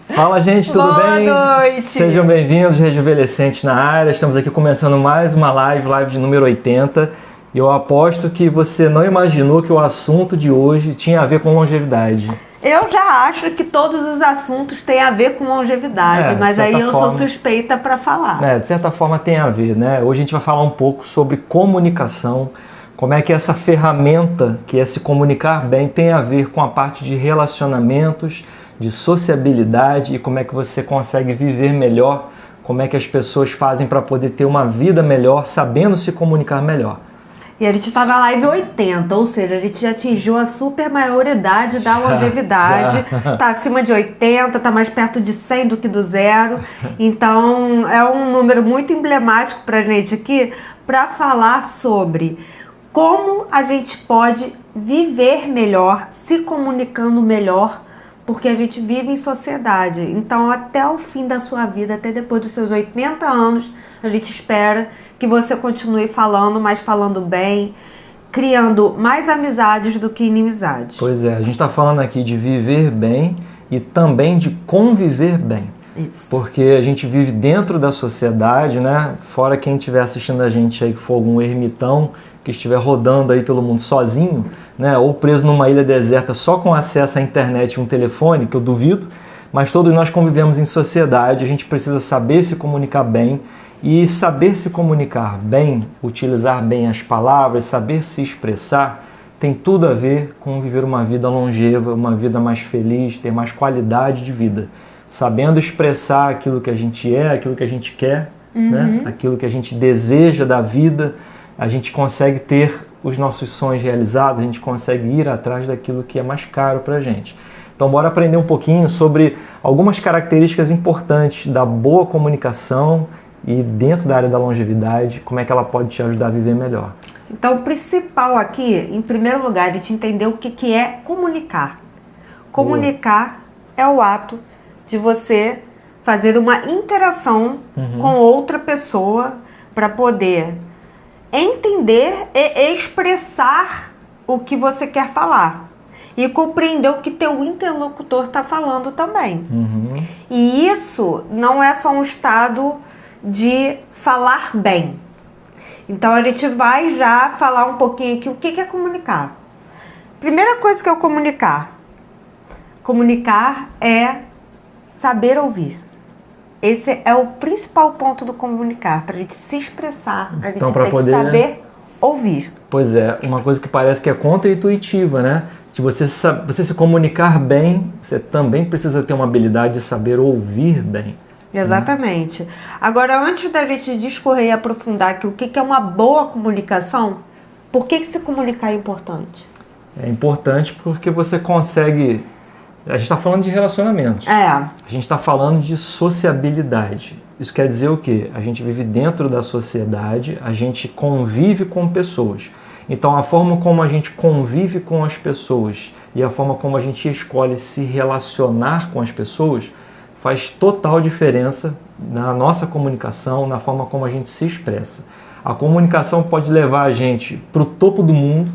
Fala, gente, tudo bem? Boa noite! Sejam bem-vindos, Rejuvenescentes na área. Estamos aqui começando mais uma live de número 80. E eu aposto que você não imaginou que o assunto de hoje tinha a ver com longevidade. Eu já acho que todos os assuntos têm a ver com longevidade, mas aí eu sou suspeita para falar. De certa forma tem a ver, né? Hoje a gente vai falar um pouco sobre comunicação, como é que essa ferramenta, que é se comunicar bem, tem a ver com a parte de relacionamentos, de sociabilidade e como é que você consegue viver melhor, como é que as pessoas fazem para poder ter uma vida melhor, sabendo se comunicar melhor. E a gente está na live 80, ou seja, a gente já atingiu a super maioridade da longevidade, está acima de 80, está mais perto de 100 do que do zero, então é um número muito emblemático para a gente aqui, para falar sobre como a gente pode viver melhor, se comunicando melhor, porque a gente vive em sociedade. Então, até o fim da sua vida, até depois dos seus 80 anos, a gente espera que você continue falando, mas falando bem, criando mais amizades do que inimizades. Pois é, a gente está falando aqui de viver bem e também de conviver bem. Isso. Porque a gente vive dentro da sociedade, né? Fora quem estiver assistindo a gente aí que for algum ermitão, que estiver rodando aí pelo mundo sozinho, né? Ou preso numa ilha deserta só com acesso à internet e um telefone, que eu duvido, mas todos nós convivemos em sociedade, a gente precisa saber se comunicar bem, e saber se comunicar bem, utilizar bem as palavras, saber se expressar, tem tudo a ver com viver uma vida longeva, uma vida mais feliz, ter mais qualidade de vida. Sabendo expressar aquilo que a gente é, aquilo que a gente quer, né? Aquilo que a gente deseja da vida, a gente consegue ter os nossos sonhos realizados, a gente consegue ir atrás daquilo que é mais caro para a gente. Então bora aprender um pouquinho sobre algumas características importantes da boa comunicação e dentro da área da longevidade, como é que ela pode te ajudar a viver melhor. Então o principal aqui, em primeiro lugar, é de te entender o que é comunicar. Comunicar é o ato de você fazer uma interação com outra pessoa para poder entender e expressar o que você quer falar e compreender o que teu interlocutor está falando também. E isso não é só um estado de falar bem. Então a gente vai já falar um pouquinho aqui o que é comunicar. Primeira coisa que é o comunicar. Comunicar é saber ouvir. Esse é o principal ponto do comunicar. Para a gente se expressar, a gente então, tem que saber ouvir. Pois é, uma coisa que parece que é contra-intuitiva, né? De você se comunicar bem, você também precisa ter uma habilidade de saber ouvir bem. Exatamente. Agora, antes da gente discorrer e aprofundar aqui o que é uma boa comunicação, por que se comunicar é importante? É importante porque você consegue... A gente está falando de relacionamentos. A gente está falando de sociabilidade. Isso quer dizer o quê? A gente vive dentro da sociedade, a gente convive com pessoas. Então, a forma como a gente convive com as pessoas e a forma como a gente escolhe se relacionar com as pessoas faz total diferença na nossa comunicação, na forma como a gente se expressa. A comunicação pode levar a gente para o topo do mundo,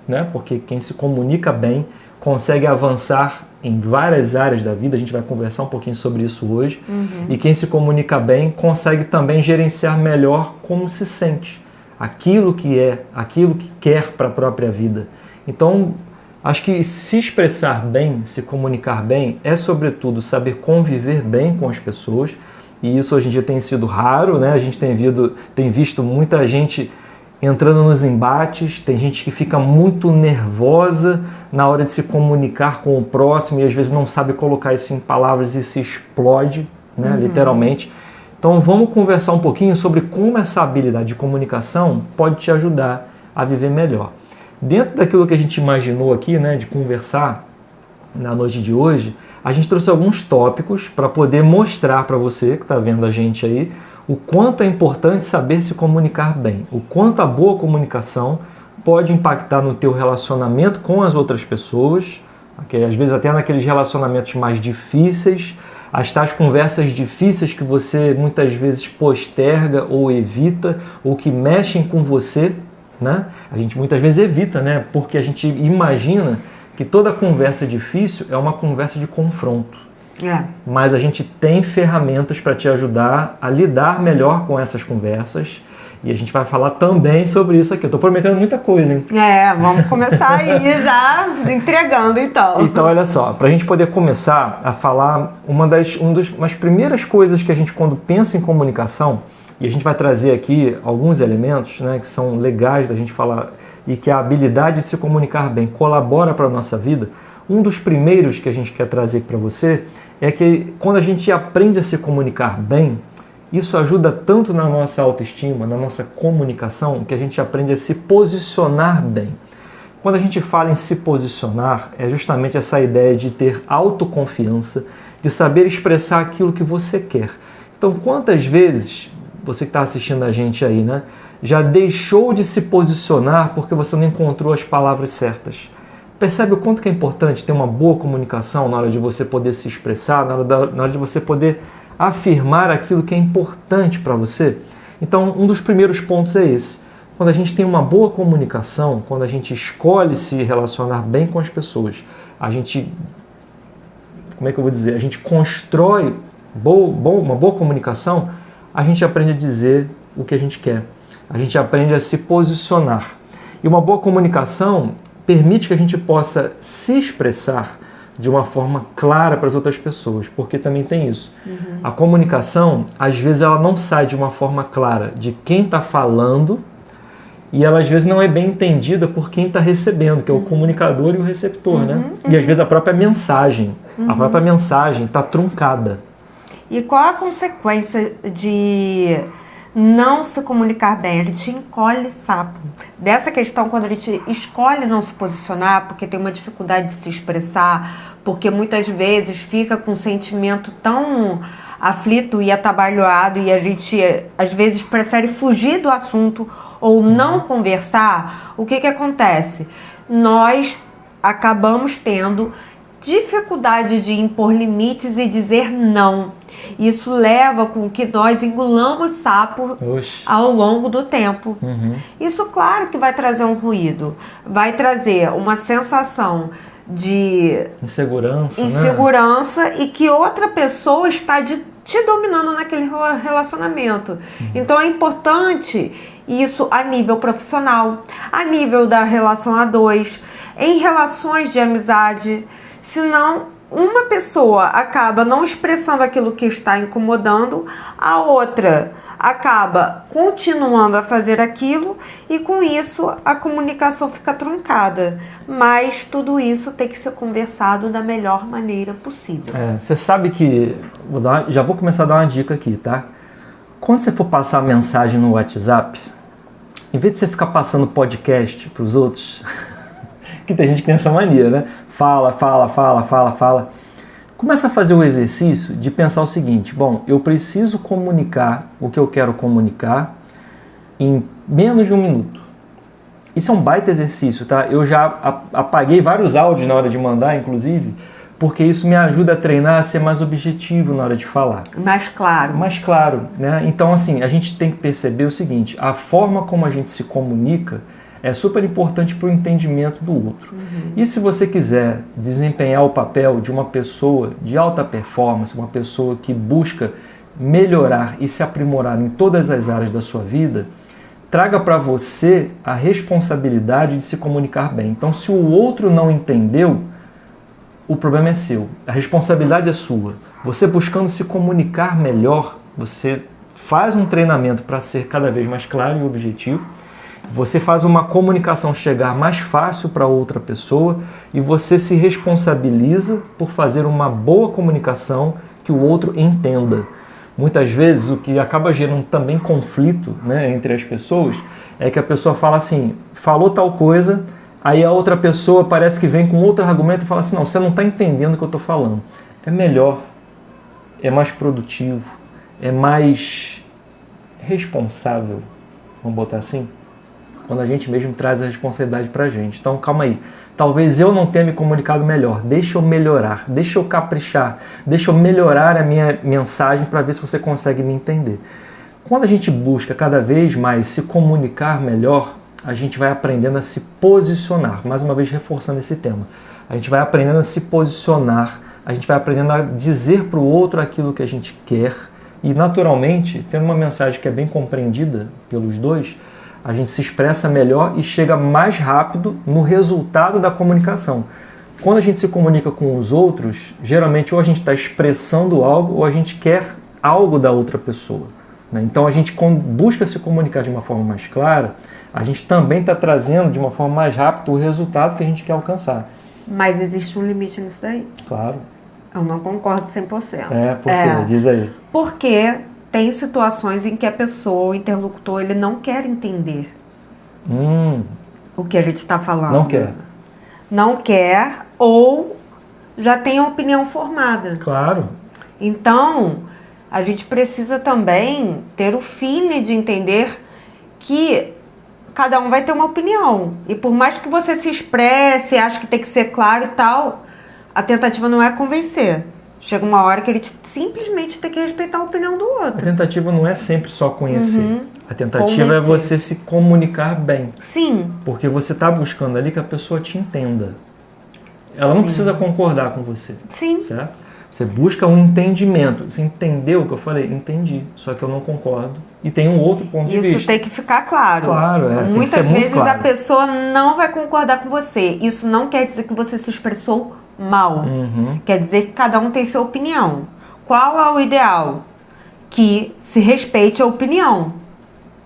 né? Porque quem se comunica bem consegue avançar em várias áreas da vida, a gente vai conversar um pouquinho sobre isso hoje, e quem se comunica bem consegue também gerenciar melhor como se sente, aquilo que quer para a própria vida. Então, acho que se expressar bem, se comunicar bem, é sobretudo saber conviver bem com as pessoas, e isso hoje em dia tem sido raro, né? A gente tem visto muita gente entrando nos embates, tem gente que fica muito nervosa na hora de se comunicar com o próximo e às vezes não sabe colocar isso em palavras e se explode, né? Literalmente. Então vamos conversar um pouquinho sobre como essa habilidade de comunicação pode te ajudar a viver melhor. Dentro daquilo que a gente imaginou aqui, né, de conversar na noite de hoje, a gente trouxe alguns tópicos para poder mostrar para você que está vendo a gente aí o quanto é importante saber se comunicar bem, o quanto a boa comunicação pode impactar no teu relacionamento com as outras pessoas, às vezes até naqueles relacionamentos mais difíceis, as tais conversas difíceis que você muitas vezes posterga ou evita, ou que mexem com você, né? A gente muitas vezes evita, né? Porque a gente imagina que toda conversa difícil é uma conversa de confronto. Mas a gente tem ferramentas para te ajudar a lidar melhor com essas conversas. E a gente vai falar também sobre isso aqui. Eu tô prometendo muita coisa, hein? Vamos começar aí já entregando, então. Então, olha só, para a gente poder começar a falar, uma das primeiras coisas que a gente, quando pensa em comunicação, e a gente vai trazer aqui alguns elementos, né, que são legais da gente falar, e que a habilidade de se comunicar bem colabora para a nossa vida. Um dos primeiros que a gente quer trazer para você é que quando a gente aprende a se comunicar bem, isso ajuda tanto na nossa autoestima, na nossa comunicação, que a gente aprende a se posicionar bem. Quando a gente fala em se posicionar, é justamente essa ideia de ter autoconfiança, de saber expressar aquilo que você quer. Então, quantas vezes, você que está assistindo a gente aí, né, já deixou de se posicionar porque você não encontrou as palavras certas? Percebe o quanto que é importante ter uma boa comunicação na hora de você poder se expressar, na hora de você poder afirmar aquilo que é importante para você? Então, um dos primeiros pontos é esse. Quando a gente tem uma boa comunicação, quando a gente escolhe se relacionar bem com as pessoas, a gente, como é que eu vou dizer? A gente constrói uma boa comunicação, a gente aprende a dizer o que a gente quer. A gente aprende a se posicionar. E uma boa comunicação permite que a gente possa se expressar de uma forma clara para as outras pessoas, porque também tem isso. A comunicação, às vezes, ela não sai de uma forma clara de quem está falando e ela, às vezes, não é bem entendida por quem está recebendo, que é o comunicador e o receptor, né? E, às vezes, a própria mensagem está truncada. E qual a consequência de não se comunicar bem? A gente encolhe sapo. Dessa questão, quando a gente escolhe não se posicionar, porque tem uma dificuldade de se expressar, porque muitas vezes fica com um sentimento tão aflito e atabalhoado e a gente, às vezes, prefere fugir do assunto ou não conversar, o que acontece? Nós acabamos tendo dificuldade de impor limites e dizer não. Isso leva com que nós engolamos sapo ao longo do tempo. Isso, claro, que vai trazer um ruído, vai trazer uma sensação de insegurança, né? E que outra pessoa está te dominando naquele relacionamento. Então é importante isso a nível profissional, a nível da relação a dois, em relações de amizade. Senão, uma pessoa acaba não expressando aquilo que está incomodando, a outra acaba continuando a fazer aquilo e com isso a comunicação fica truncada. Mas tudo isso tem que ser conversado da melhor maneira possível. Você sabe que, já vou começar a dar uma dica aqui, tá? Quando você for passar a mensagem no WhatsApp, em vez de você ficar passando podcast para os outros, que tem gente que tem essa mania, né? Fala. Começa a fazer o exercício de pensar o seguinte: bom, eu preciso comunicar o que eu quero comunicar em menos de 1 minuto. Isso é um baita exercício, tá? Eu já apaguei vários áudios na hora de mandar, inclusive, porque isso me ajuda a treinar a ser mais objetivo na hora de falar. Mais claro, né? Então, assim, a gente tem que perceber o seguinte: a forma como a gente se comunica é super importante para o entendimento do outro. E se você quiser desempenhar o papel de uma pessoa de alta performance, uma pessoa que busca melhorar e se aprimorar em todas as áreas da sua vida, traga para você a responsabilidade de se comunicar bem. Então, se o outro não entendeu, o problema é seu. A responsabilidade é sua. Você buscando se comunicar melhor, você faz um treinamento para ser cada vez mais claro e objetivo. Você faz uma comunicação chegar mais fácil para outra pessoa e você se responsabiliza por fazer uma boa comunicação que o outro entenda. Muitas vezes o que acaba gerando também conflito, né, entre as pessoas é que a pessoa fala assim, falou tal coisa, aí a outra pessoa parece que vem com outro argumento e fala assim, não, você não está entendendo o que eu estou falando. É melhor, é mais produtivo, é mais responsável, vamos botar assim, quando a gente mesmo traz a responsabilidade pra gente. Então, calma aí. Talvez eu não tenha me comunicado melhor. Deixa eu melhorar, deixa eu caprichar, deixa eu melhorar a minha mensagem para ver se você consegue me entender. Quando a gente busca cada vez mais se comunicar melhor, a gente vai aprendendo a se posicionar. Mais uma vez reforçando esse tema. a gente vai aprendendo a se posicionar, a gente vai aprendendo a dizer para o outro aquilo que a gente quer e, naturalmente, tendo uma mensagem que é bem compreendida pelos dois, a gente se expressa melhor e chega mais rápido no resultado da comunicação. Quando a gente se comunica com os outros, geralmente ou a gente está expressando algo ou a gente quer algo da outra pessoa, né? Então a gente busca se comunicar de uma forma mais clara, a gente também está trazendo de uma forma mais rápida o resultado que a gente quer alcançar. Mas existe um limite nisso daí? Claro. Eu não concordo 100%. Por quê? Diz aí. Porque tem situações em que a pessoa, o interlocutor, ele não quer entender o que a gente está falando. Não quer. Não quer ou já tem a opinião formada. Claro. Então, a gente precisa também ter o feeling de entender que cada um vai ter uma opinião. E por mais que você se expresse, ache que tem que ser claro e tal, a tentativa não é convencer. Chega uma hora que ele simplesmente tem que respeitar a opinião do outro. A tentativa não é sempre só conhecer. A tentativa Convencer. é você se comunicar bem. Sim. Porque você está buscando ali que a pessoa te entenda. Ela não precisa concordar com você. Sim. Certo? Você busca um entendimento. Você entendeu o que eu falei? Entendi. Só que eu não concordo. E tem um outro ponto de vista. Isso tem que ficar claro. Claro, Muitas vezes claro. a pessoa não vai concordar com você. Isso não quer dizer que você se expressou mal. Quer dizer que cada um tem sua opinião. Qual é o ideal? Que se respeite a opinião.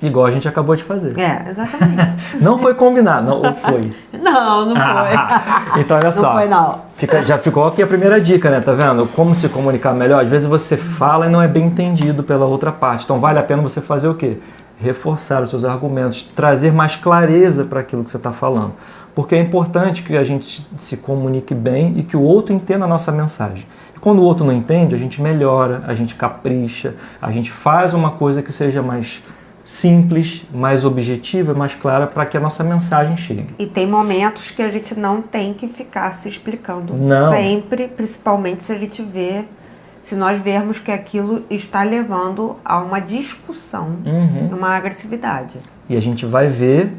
Igual a gente acabou de fazer. Exatamente. Não foi combinado, não, ou foi? Não foi. Então olha só. Não foi, não. Já ficou aqui a primeira dica, né? Tá vendo? Como se comunicar melhor. Às vezes você fala e não é bem entendido pela outra parte. Então vale a pena você fazer o quê? Reforçar os seus argumentos, trazer mais clareza para aquilo que você está falando. Porque é importante que a gente se comunique bem e que o outro entenda a nossa mensagem. E quando o outro não entende, a gente melhora, a gente capricha, a gente faz uma coisa que seja mais simples, mais objetiva, mais clara para que a nossa mensagem chegue. E tem momentos que a gente não tem que ficar se explicando sempre, principalmente se nós vermos que aquilo está levando a uma discussão, uma agressividade. E a gente vai ver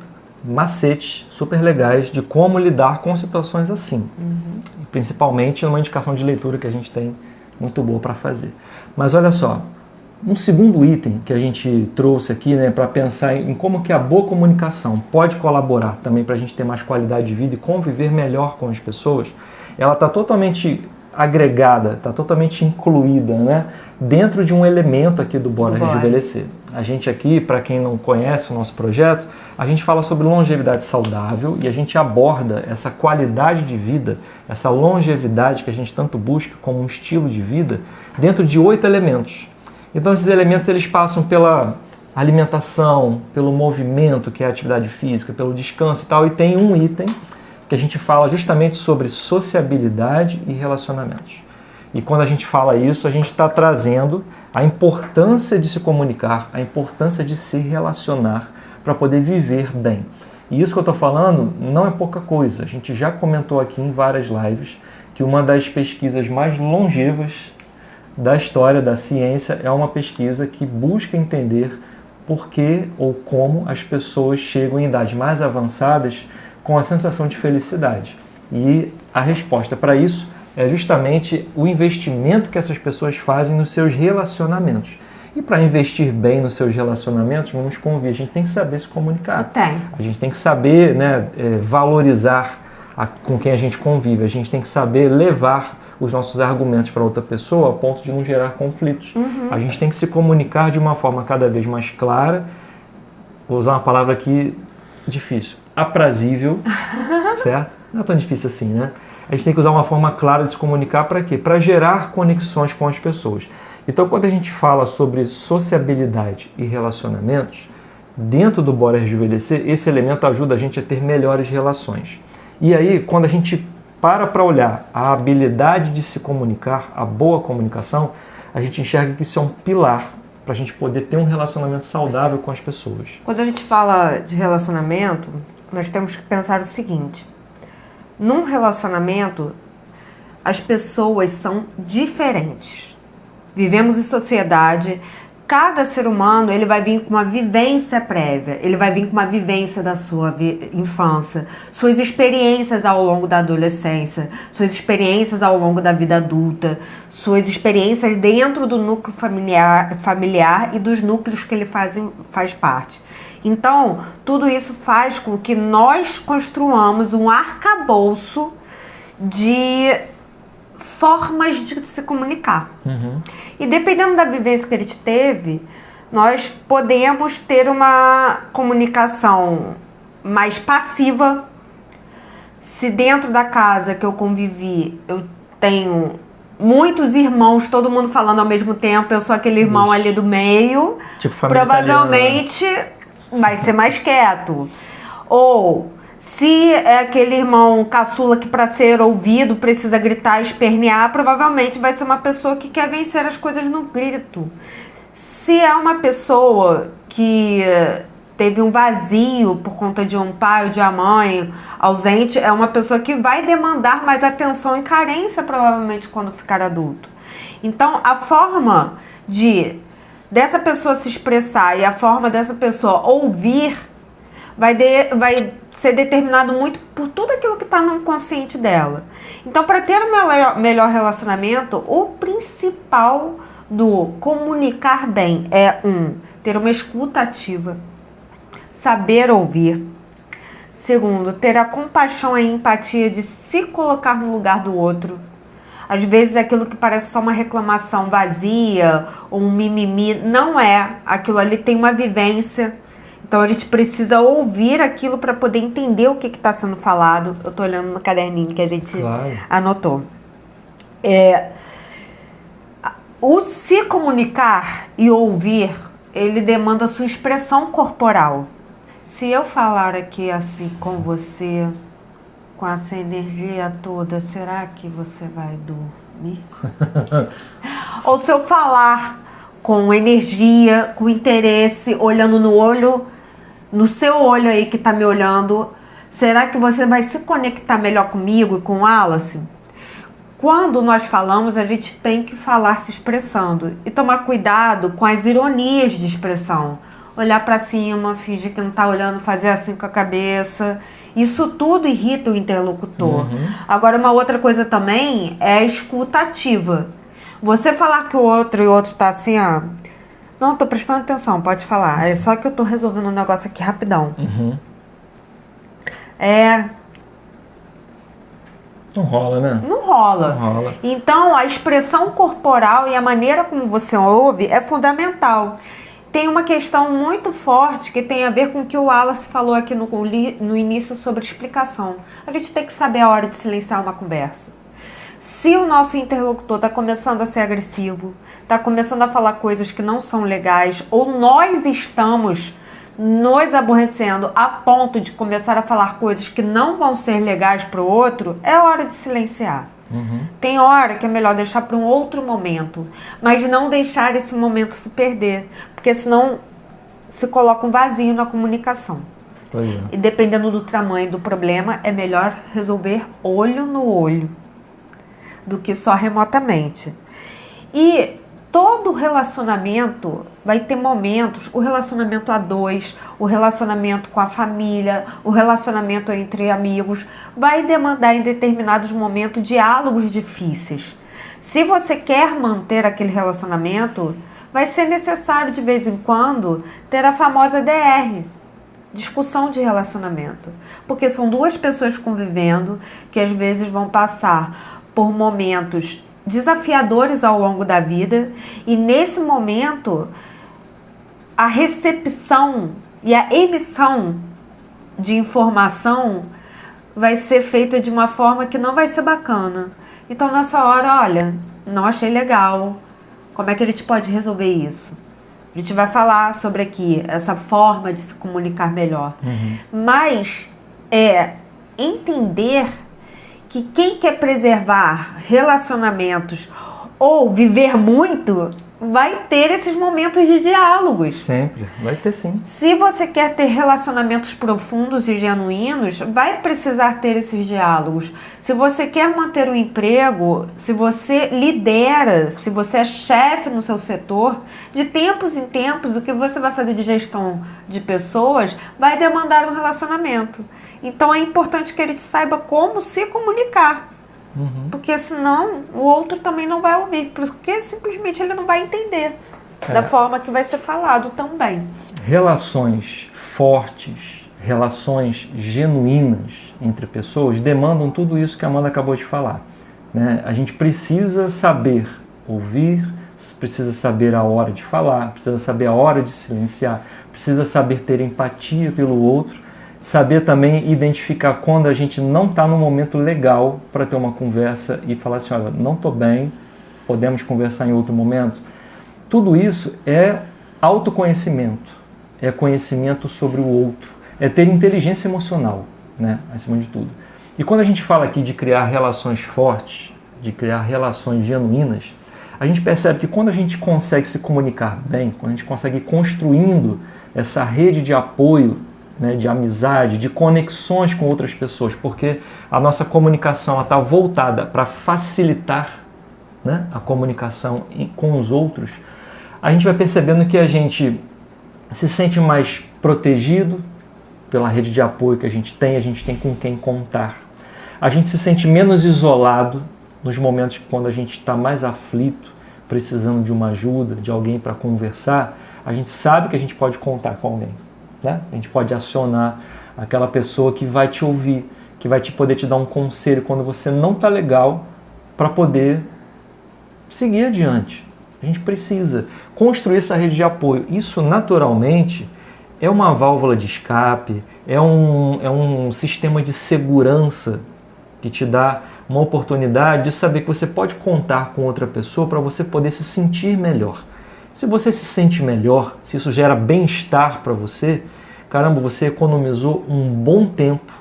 macetes super legais de como lidar com situações assim. Principalmente numa indicação de leitura que a gente tem muito boa para fazer. Mas olha só, um segundo item que a gente trouxe aqui, né, para pensar em como que a boa comunicação pode colaborar também para a gente ter mais qualidade de vida e conviver melhor com as pessoas, ela está totalmente agregada, está totalmente incluída, né, dentro de um elemento aqui do Bora Rejuvenescer. A gente aqui, para quem não conhece o nosso projeto, a gente fala sobre longevidade saudável e a gente aborda essa qualidade de vida, essa longevidade que a gente tanto busca como um estilo de vida, dentro de 8 elementos. Então esses elementos eles passam pela alimentação, pelo movimento, que é a atividade física, pelo descanso e tal, e tem um item que a gente fala justamente sobre sociabilidade e relacionamentos. E quando a gente fala isso, a gente está trazendo a importância de se comunicar, a importância de se relacionar para poder viver bem. E isso que eu estou falando não é pouca coisa. A gente já comentou aqui em várias lives que uma das pesquisas mais longevas da história da ciência é uma pesquisa que busca entender por que ou como as pessoas chegam em idades mais avançadas com a sensação de felicidade. E a resposta para isso é justamente o investimento que essas pessoas fazem nos seus relacionamentos. E para investir bem nos seus relacionamentos, vamos convir, a gente tem que saber se comunicar. A gente tem que saber, né, valorizar com quem a gente convive, a gente tem que saber levar os nossos argumentos para outra pessoa a ponto de não gerar conflitos. A gente tem que se comunicar de uma forma cada vez mais clara, vou usar uma palavra aqui difícil, aprazível, certo? Não é tão difícil assim, né? A gente tem que usar uma forma clara de se comunicar para quê? Para gerar conexões com as pessoas. Então, quando a gente fala sobre sociabilidade e relacionamentos, dentro do Bora Rejuvenescer, esse elemento ajuda a gente a ter melhores relações. E aí, quando a gente para olhar a habilidade de se comunicar, a boa comunicação, a gente enxerga que isso é um pilar para a gente poder ter um relacionamento saudável com as pessoas. Quando a gente fala de relacionamento, nós temos que pensar o seguinte: num relacionamento, as pessoas são diferentes. Vivemos em sociedade, cada ser humano, ele vai vir com uma vivência prévia, ele vai vir com uma vivência da sua infância, suas experiências ao longo da adolescência, suas experiências ao longo da vida adulta, suas experiências dentro do núcleo familiar e dos núcleos que ele faz parte. Então, tudo isso faz com que nós construamos um arcabouço de formas de se comunicar. E dependendo da vivência que ele teve, nós podemos ter uma comunicação mais passiva. Se dentro da casa que eu convivi, eu tenho muitos irmãos, todo mundo falando ao mesmo tempo, eu sou aquele irmão ali do meio, tipo, provavelmente vai ser mais quieto. Ou se é aquele irmão caçula que para ser ouvido precisa gritar, espernear, provavelmente vai ser uma pessoa que quer vencer as coisas no grito. Se é uma pessoa que teve um vazio por conta de um pai ou de uma mãe ausente, é uma pessoa que vai demandar mais atenção e carência provavelmente quando ficar adulto. Então a forma dessa pessoa se expressar e a forma dessa pessoa ouvir vai ser determinado muito por tudo aquilo que está no consciente dela. Então, para ter um melhor relacionamento, o principal do comunicar bem é ter uma escuta ativa, saber ouvir. Segundo, ter a compaixão e a empatia de se colocar no lugar do outro. Às vezes aquilo que parece só uma reclamação vazia ou um mimimi, não é. Aquilo ali tem uma vivência. Então a gente precisa ouvir aquilo para poder entender o que está sendo falado. Eu estou olhando no caderninho que a gente anotou. O se comunicar e ouvir, ele demanda a sua expressão corporal. Se eu falar aqui assim com você, com essa energia toda, será que você vai dormir? Ou se eu falar com energia, com interesse, olhando no olho, no seu olho aí que tá me olhando, será que você vai se conectar melhor comigo e com o Wallace? Quando nós falamos, a gente tem que falar se expressando e tomar cuidado com as ironias de expressão. Olhar para cima, fingir que não tá olhando, fazer assim com a cabeça. Isso tudo irrita o interlocutor. Agora, uma outra coisa também é a escuta ativa. Você falar que o outro tá assim, ó. Não, tô prestando atenção, pode falar. É só que eu tô resolvendo um negócio aqui rapidão. Não rola, né? Não rola. Então, a expressão corporal e a maneira como você ouve é fundamental. Tem uma questão muito forte que tem a ver com o que o Wallace falou aqui no início sobre explicação. A gente tem que saber a hora de silenciar uma conversa. Se o nosso interlocutor está começando a ser agressivo, está começando a falar coisas que não são legais, ou nós estamos nos aborrecendo a ponto de começar a falar coisas que não vão ser legais para o outro, é hora de silenciar. Tem hora que é melhor deixar para um outro momento, mas não deixar esse momento se perder, porque senão se coloca um vazio na comunicação. E dependendo do tamanho do problema, é melhor resolver olho no olho do que só remotamente. E todo relacionamento vai ter momentos, o relacionamento a dois, o relacionamento com a família, o relacionamento entre amigos, vai demandar em determinados momentos diálogos difíceis. Se você quer manter aquele relacionamento, vai ser necessário de vez em quando ter a famosa DR, discussão de relacionamento, porque são duas pessoas convivendo que às vezes vão passar por momentos desafiadores ao longo da vida, e nesse momento a recepção e a emissão de informação vai ser feita de uma forma que não vai ser bacana. Então nessa hora, olha, não achei legal, como é que a gente pode resolver isso? A gente vai falar sobre aqui essa forma de se comunicar melhor. Mas é entender que quem quer preservar relacionamentos ou viver muito vai ter esses momentos de diálogos. Sempre, vai ter sim. Se você quer ter relacionamentos profundos e genuínos, vai precisar ter esses diálogos. Se você quer manter o emprego, se você lidera, se você é chefe no seu setor, de tempos em tempos, o que você vai fazer de gestão de pessoas vai demandar um relacionamento. Então é importante que ele saiba como se comunicar. Porque senão o outro também não vai ouvir, porque simplesmente ele não vai entender da forma que vai ser falado também. Relações fortes, relações genuínas entre pessoas demandam tudo isso que a Amanda acabou de falar, né? A gente precisa saber ouvir, precisa saber a hora de falar, precisa saber a hora de silenciar, precisa saber ter empatia pelo outro, saber também identificar quando a gente não está no momento legal para ter uma conversa e falar assim, olha, não estou bem, podemos conversar em outro momento. Tudo isso é autoconhecimento, é conhecimento sobre o outro, é ter inteligência emocional, né, acima de tudo. E quando a gente fala aqui de criar relações fortes, de criar relações genuínas, a gente percebe que quando a gente consegue se comunicar bem, quando a gente consegue ir construindo essa rede de apoio, né, de amizade, de conexões com outras pessoas, porque a nossa comunicação está voltada para facilitar, né, a comunicação com os outros, a gente vai percebendo que a gente se sente mais protegido pela rede de apoio que a gente tem com quem contar. A gente se sente menos isolado nos momentos quando a gente está mais aflito, precisando de uma ajuda, de alguém para conversar, a gente sabe que a gente pode contar com alguém. Né? A gente pode acionar aquela pessoa que vai te ouvir, que vai poder te dar um conselho quando você não está legal, para poder seguir adiante. A gente precisa construir essa rede de apoio. Isso naturalmente é uma válvula de escape, é um sistema de segurança que te dá uma oportunidade de saber que você pode contar com outra pessoa para você poder se sentir melhor. Se você se sente melhor, se isso gera bem-estar para você, caramba, você economizou um bom tempo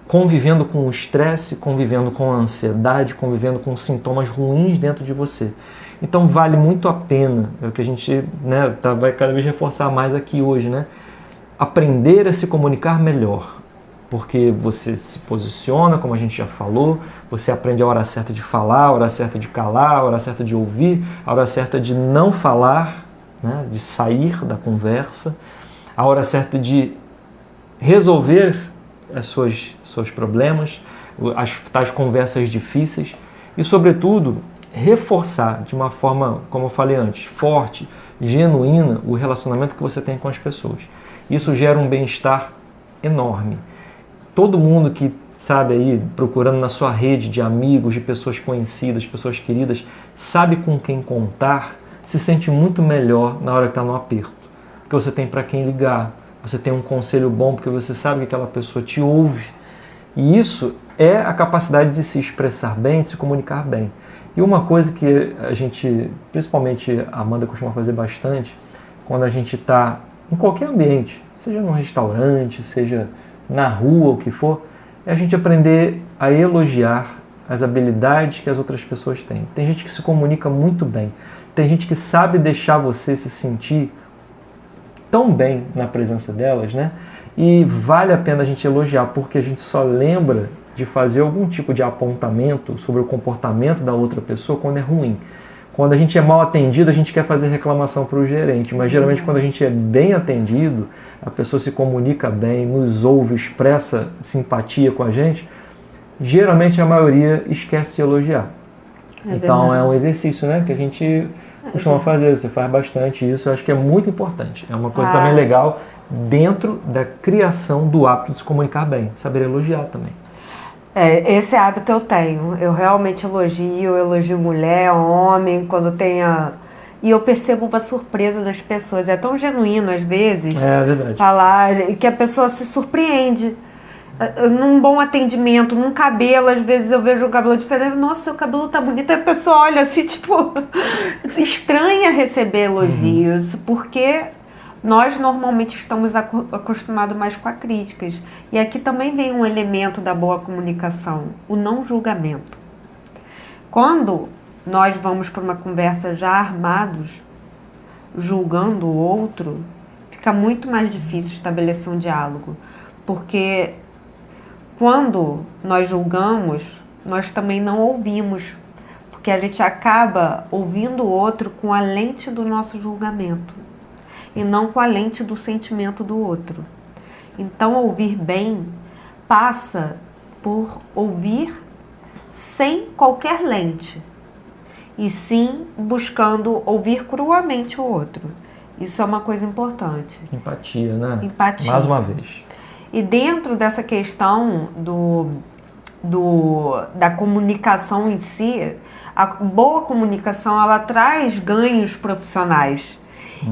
convivendo com o estresse, convivendo com a ansiedade, convivendo com sintomas ruins dentro de você. Então vale muito a pena, é o que a gente, né, vai cada vez reforçar mais aqui hoje, né? Aprender a se comunicar melhor, porque você se posiciona, como a gente já falou, você aprende a hora certa de falar, a hora certa de calar, a hora certa de ouvir, a hora certa de não falar, né, de sair da conversa, a hora certa de resolver os seus problemas, as tais conversas difíceis e, sobretudo, reforçar de uma forma, como eu falei antes, forte, genuína, o relacionamento que você tem com as pessoas. Isso gera um bem-estar enorme. Todo mundo que, sabe, aí, procurando na sua rede de amigos, de pessoas conhecidas, pessoas queridas, sabe com quem contar, se sente muito melhor na hora que está no aperto. Porque você tem para quem ligar, você tem um conselho bom, porque você sabe que aquela pessoa te ouve. E isso é a capacidade de se expressar bem, de se comunicar bem. E uma coisa que a gente, principalmente a Amanda costuma fazer bastante, quando a gente está em qualquer ambiente, seja num restaurante, seja na rua, o que for, é a gente aprender a elogiar as habilidades que as outras pessoas têm. Tem gente que se comunica muito bem, tem gente que sabe deixar você se sentir tão bem na presença delas, né? E vale a pena a gente elogiar, porque a gente só lembra de fazer algum tipo de apontamento sobre o comportamento da outra pessoa quando é ruim. Quando a gente é mal atendido, a gente quer fazer reclamação para o gerente, mas geralmente quando a gente é bem atendido, a pessoa se comunica bem, nos ouve, expressa simpatia com a gente, geralmente a maioria esquece de elogiar. Então é um exercício, né, que a gente costuma fazer, você faz bastante isso, eu acho que é muito importante. É uma coisa também legal dentro da criação do hábito de se comunicar bem, saber elogiar também. Esse hábito eu tenho. Eu realmente elogio mulher, homem, quando tenha... E eu percebo uma surpresa das pessoas. É tão genuíno, às vezes, verdade. Falar que a pessoa se surpreende. Num bom atendimento, num cabelo, às vezes eu vejo o cabelo diferente. Nossa, seu cabelo tá bonito. Aí a pessoa olha assim, tipo... estranha receber elogios, porque... Nós normalmente estamos acostumados mais com as críticas. E aqui também vem um elemento da boa comunicação, o não julgamento. Quando nós vamos para uma conversa já armados, julgando o outro, fica muito mais difícil estabelecer um diálogo. Porque quando nós julgamos, nós também não ouvimos. Porque a gente acaba ouvindo o outro com a lente do nosso julgamento e não com a lente do sentimento do outro. Então, ouvir bem passa por ouvir sem qualquer lente, e sim buscando ouvir cruamente o outro. Isso é uma coisa importante. Empatia, né? Empatia. Mais uma vez. E dentro dessa questão da comunicação em si, a boa comunicação, ela traz ganhos profissionais.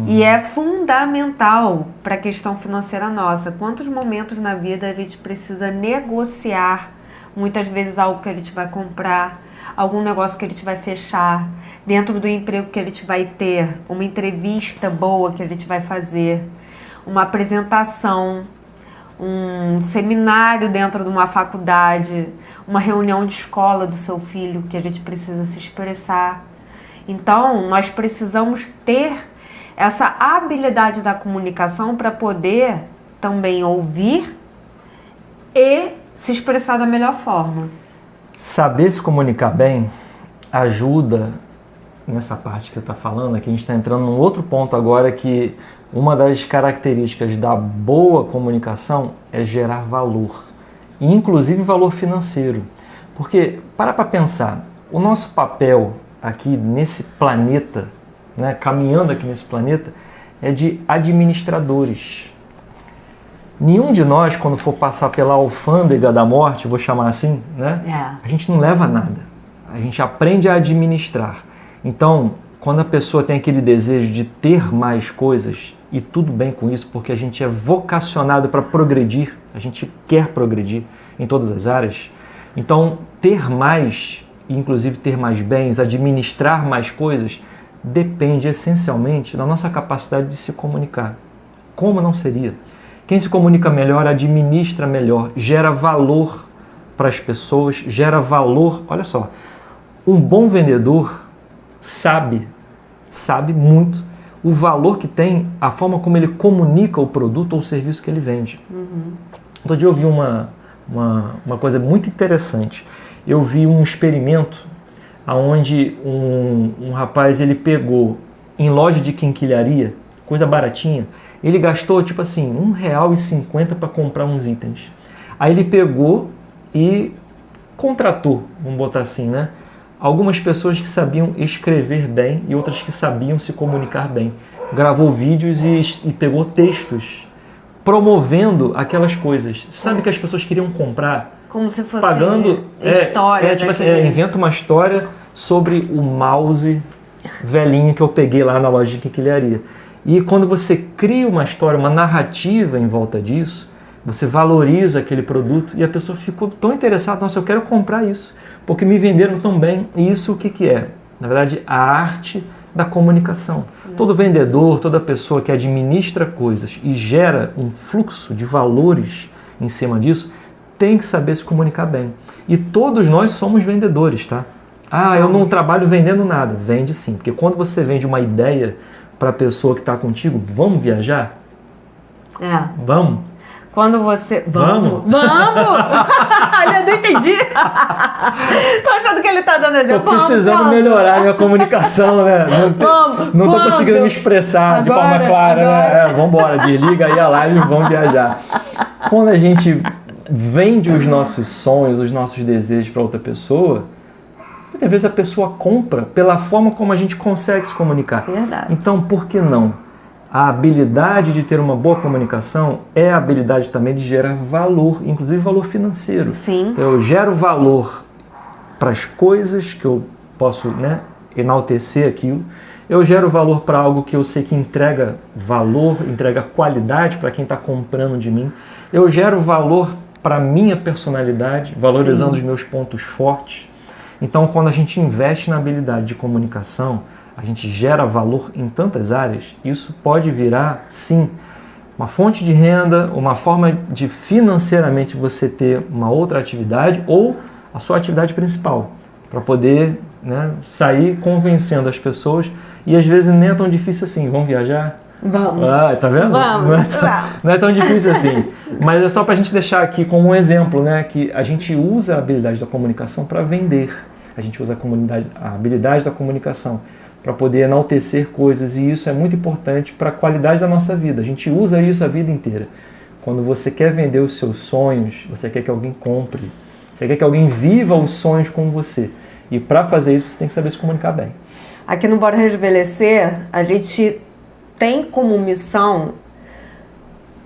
E é fundamental para a questão financeira nossa. Quantos momentos na vida a gente precisa negociar, muitas vezes algo que a gente vai comprar, algum negócio que a gente vai fechar, dentro do emprego que a gente vai ter, uma entrevista boa que a gente vai fazer, uma apresentação, um seminário dentro de uma faculdade, uma reunião de escola do seu filho que a gente precisa se expressar. Então, nós precisamos ter essa habilidade da comunicação para poder também ouvir e se expressar da melhor forma. Saber se comunicar bem ajuda nessa parte que você está falando, aqui a gente está entrando num outro ponto agora, que uma das características da boa comunicação é gerar valor, inclusive valor financeiro. Porque, para pensar, o nosso papel aqui nesse planeta, né, caminhando aqui nesse planeta, é de administradores. Nenhum de nós, quando for passar pela alfândega da morte, vou chamar assim, né, a gente não leva nada. A gente aprende a administrar. Então, quando a pessoa tem aquele desejo de ter mais coisas, e tudo bem com isso, porque a gente é vocacionado para progredir, a gente quer progredir em todas as áreas. Então, ter mais, inclusive ter mais bens, administrar mais coisas, depende essencialmente da nossa capacidade de se comunicar. Como não seria? Quem se comunica melhor, administra melhor, gera valor para as pessoas, gera valor. Olha só, um bom vendedor sabe muito o valor que tem a forma como ele comunica o produto ou o serviço que ele vende. Outro dia eu vi uma coisa muito interessante. Eu vi um experimento onde um rapaz, ele pegou em loja de quinquilharia, coisa baratinha, ele gastou tipo assim R$1,50 para comprar uns itens. Aí ele pegou e contratou, vamos botar assim, né, algumas pessoas que sabiam escrever bem e outras que sabiam se comunicar bem. Gravou vídeos e pegou textos promovendo aquelas coisas. Sabe que as pessoas queriam comprar? Como se fosse pagando história. Tipo assim, inventa uma história sobre o mouse velhinho que eu peguei lá na loja de quinquilharia. E quando você cria uma história, uma narrativa em volta disso, você valoriza aquele produto e a pessoa ficou tão interessada, nossa, eu quero comprar isso, porque me venderam tão bem. E isso o que é? Na verdade, a arte da comunicação. Todo vendedor, toda pessoa que administra coisas e gera um fluxo de valores em cima disso, tem que saber se comunicar bem. E todos nós somos vendedores, tá? Eu não trabalho vendendo nada. Vende sim, porque quando você vende uma ideia para a pessoa que está contigo, vamos viajar? Vamos? Quando você... Vamos? Eu não entendi. Tô achando que ele tá dando exemplo. Tô precisando melhorar minha comunicação, né? Não tô conseguindo me expressar de forma clara, né? Vamos embora, desliga aí a live e vamos viajar. Quando a gente vende os nossos sonhos, os nossos desejos para outra pessoa, muitas vezes a pessoa compra pela forma como a gente consegue se comunicar. Verdade. Então, por que não? A habilidade de ter uma boa comunicação é a habilidade também de gerar valor, inclusive valor financeiro. Sim. Então, eu gero valor para as coisas que eu posso, né, enaltecer aquilo. Eu gero valor para algo que eu sei que entrega valor, entrega qualidade para quem está comprando de mim. Eu gero valor para a minha personalidade, valorizando os meus pontos fortes. Então, quando a gente investe na habilidade de comunicação, a gente gera valor em tantas áreas, isso pode virar, sim, uma fonte de renda, uma forma de financeiramente você ter uma outra atividade ou a sua atividade principal, para poder né, sair convencendo as pessoas, e às vezes nem é tão difícil assim. Vamos viajar? Vamos. Tá vendo? Vamos. Não é tão difícil assim. Mas é só para a gente deixar aqui como um exemplo, né, que a gente usa a habilidade da comunicação para vender. A gente usa a habilidade da comunicação para poder enaltecer coisas, e isso é muito importante para a qualidade da nossa vida. A gente usa isso a vida inteira. Quando você quer vender os seus sonhos, você quer que alguém compre, você quer que alguém viva os sonhos com você. E para fazer isso, você tem que saber se comunicar bem. Aqui no Bora Rejuvenescer, a gente tem como missão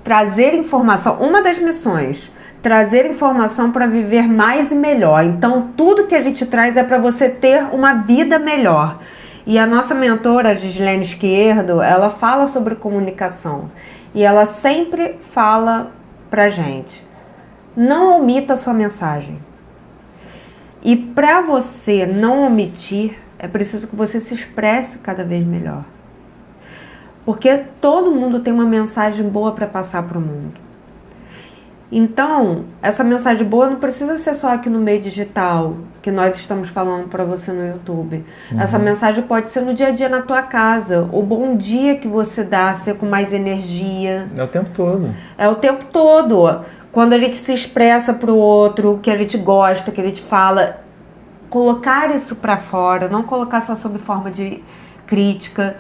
trazer informação, uma das missões, trazer informação para viver mais e melhor. Então, tudo que a gente traz é para você ter uma vida melhor. E a nossa mentora, Gislene Esquerdo, ela fala sobre comunicação. E ela sempre fala pra gente: não omita a sua mensagem. E para você não omitir, é preciso que você se expresse cada vez melhor. Porque todo mundo tem uma mensagem boa para passar para o mundo. Então, essa mensagem boa não precisa ser só aqui no meio digital, que nós estamos falando para você no YouTube. Essa mensagem pode ser no dia a dia na tua casa. O bom dia que você dá, ser com mais energia. É o tempo todo. É o tempo todo. Quando a gente se expressa para o outro, que a gente gosta, que a gente fala, colocar isso para fora, não colocar só sob forma de crítica.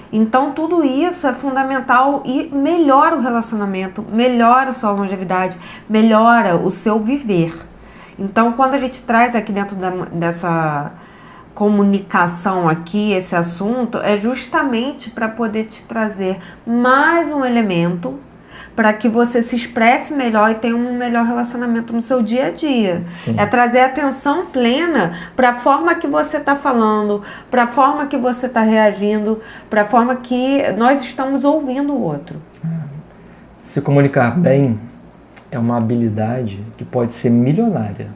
Então tudo isso é fundamental e melhora o relacionamento, melhora a sua longevidade, melhora o seu viver. Então quando a gente traz aqui dentro dessa comunicação aqui, esse assunto, é justamente para poder te trazer mais um elemento para que você se expresse melhor e tenha um melhor relacionamento no seu dia a dia. Sim. É trazer atenção plena para a forma que você está falando, para a forma que você está reagindo, para a forma que nós estamos ouvindo o outro. Se comunicar bem é uma habilidade que pode ser milionária.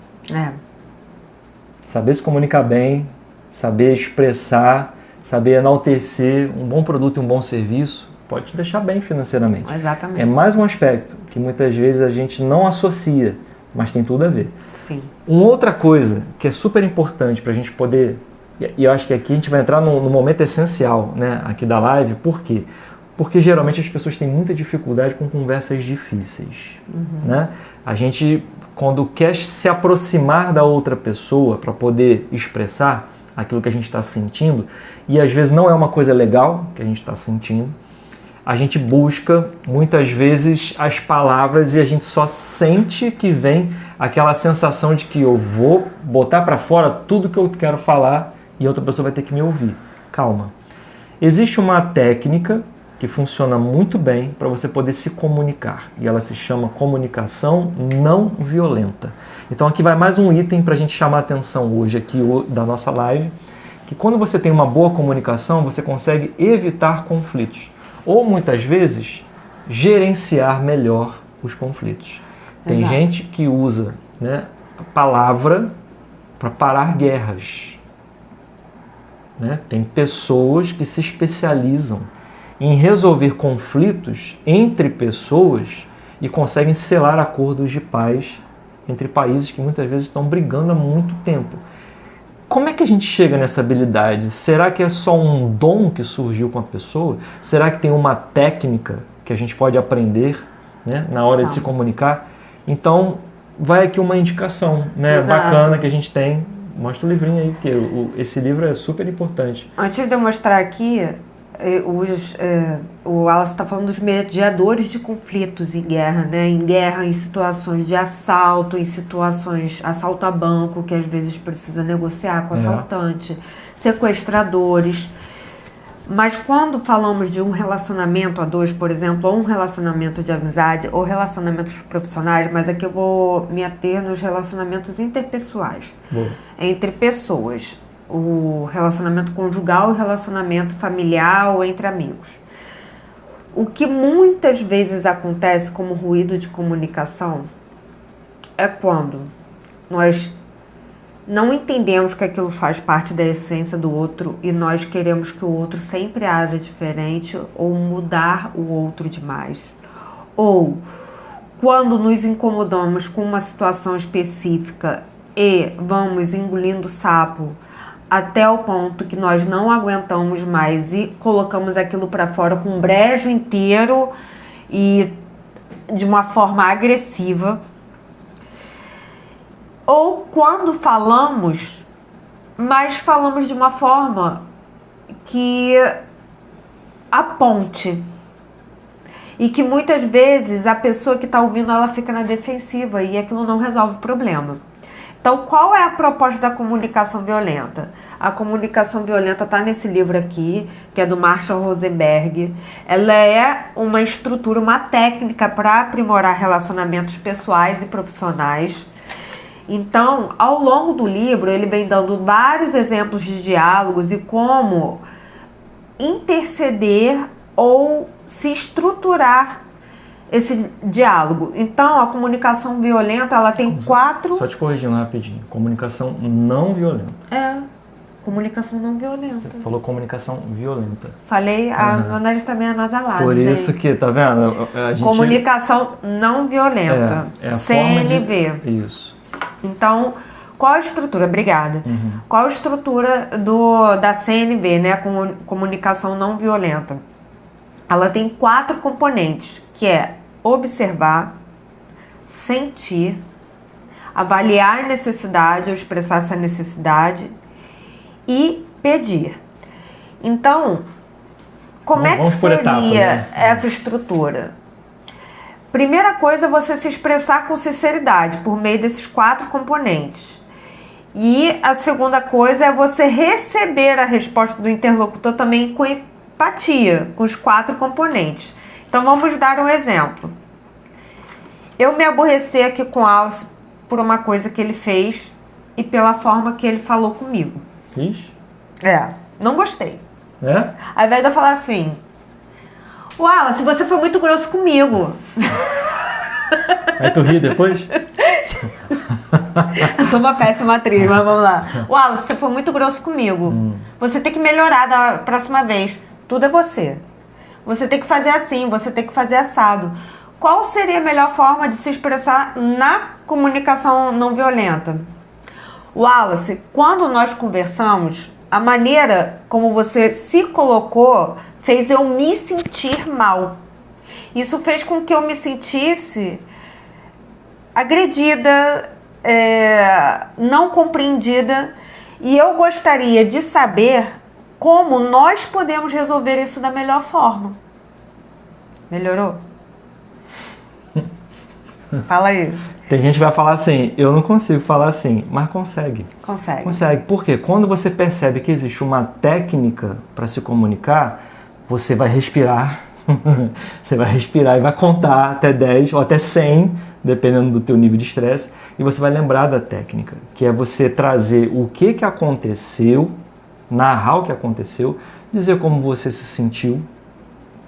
Saber se comunicar bem, saber expressar, saber enaltecer um bom produto e um bom serviço pode te deixar bem financeiramente. Exatamente. É mais um aspecto que muitas vezes a gente não associa, mas tem tudo a ver. Sim. Uma outra coisa que é super importante para a gente poder, e eu acho que aqui a gente vai entrar no momento essencial, né, aqui da live. Por quê? Porque geralmente as pessoas têm muita dificuldade com conversas difíceis. Né? A gente, quando quer se aproximar da outra pessoa para poder expressar aquilo que a gente está sentindo, e às vezes não é uma coisa legal que a gente está sentindo, a gente busca muitas vezes as palavras e a gente só sente que vem aquela sensação de que eu vou botar para fora tudo que eu quero falar e a outra pessoa vai ter que me ouvir. Calma. Existe uma técnica que funciona muito bem para você poder se comunicar e ela se chama comunicação não violenta. Então aqui vai mais um item para a gente chamar a atenção hoje aqui da nossa live, que quando você tem uma boa comunicação você consegue evitar conflitos. Ou muitas vezes gerenciar melhor os conflitos. Tem Exato. gente que usa, né, a palavra para parar guerras. Né? Tem pessoas que se especializam em resolver conflitos entre pessoas e conseguem selar acordos de paz entre países que muitas vezes estão brigando há muito tempo. Como é que a gente chega nessa habilidade? Será que é só um dom que surgiu com a pessoa? Será que tem uma técnica que a gente pode aprender, né, na hora de se comunicar? Então, vai aqui uma indicação, né, bacana que a gente tem. Mostra o livrinho aí, porque esse livro é super importante. Antes de eu mostrar aqui, o Wallace está falando dos mediadores de conflitos em guerra, né? Em guerra, em situações de assalto, em situações assalto a banco, que às vezes precisa negociar com o assaltante, sequestradores. Mas quando falamos de um relacionamento a dois, por exemplo, ou um relacionamento de amizade, ou relacionamentos profissionais, mas aqui eu vou me ater nos relacionamentos interpessoais. Boa. Entre pessoas. O relacionamento conjugal e o relacionamento familiar ou entre amigos. O que muitas vezes acontece como ruído de comunicação é quando nós não entendemos que aquilo faz parte da essência do outro e nós queremos que o outro sempre haja diferente ou mudar o outro demais. Ou quando nos incomodamos com uma situação específica e vamos engolindo sapo até o ponto que nós não aguentamos mais e colocamos aquilo para fora com um brejo inteiro e de uma forma agressiva. Ou quando falamos, mas falamos de uma forma que aponte. E que muitas vezes a pessoa que está ouvindo, ela fica na defensiva e aquilo não resolve o problema. Então, qual é a proposta da comunicação violenta? A comunicação violenta está nesse livro aqui, que é do Marshall Rosenberg. Ela é uma estrutura, uma técnica para aprimorar relacionamentos pessoais e profissionais. Então, ao longo do livro, ele vem dando vários exemplos de diálogos e como interceder ou se estruturar esse diálogo. Então, a comunicação violenta, ela tem 4... Só te corrigindo rapidinho. Comunicação não violenta. Comunicação não violenta. Você falou comunicação violenta. Falei, meu nariz também é anasalado. Por isso que, tá vendo? Comunicação não violenta. É a CNV. Forma de... Isso. Então, qual a estrutura? Obrigada. Qual a estrutura da CNV, né? Comunicação não violenta? Ela tem 4 componentes, que é observar, sentir, avaliar a necessidade ou expressar essa necessidade e pedir. Então, como é que seria essa estrutura? Primeira coisa é você se expressar com sinceridade por meio desses 4 componentes. E a segunda coisa é você receber a resposta do interlocutor também com empatia, com os 4 componentes. Então vamos dar um exemplo. Eu me aborreci aqui com o Alice por uma coisa que ele fez e pela forma que ele falou comigo. Ixi. Não gostei. Ao invés de eu falar assim: Wallace, você foi muito grosso comigo. Aí tu ri depois? Eu sou uma péssima atriz, mas vamos lá. Wallace, você foi muito grosso comigo. Você tem que melhorar da próxima vez. Tudo é você. Você tem que fazer assim, você tem que fazer assado. Qual seria a melhor forma de se expressar na comunicação não violenta? Wallace, quando nós conversamos, a maneira como você se colocou fez eu me sentir mal. Isso fez com que eu me sentisse agredida, não compreendida, e eu gostaria de saber como nós podemos resolver isso da melhor forma. Melhorou? Fala aí. Tem gente que vai falar assim, eu não consigo falar assim, mas consegue. Consegue. Por quê? Quando você percebe que existe uma técnica para se comunicar, você vai respirar. Você vai respirar e vai contar até 10 ou até 100, dependendo do teu nível de estresse, e você vai lembrar da técnica, que é você trazer o que aconteceu, narrar o que aconteceu, dizer como você se sentiu,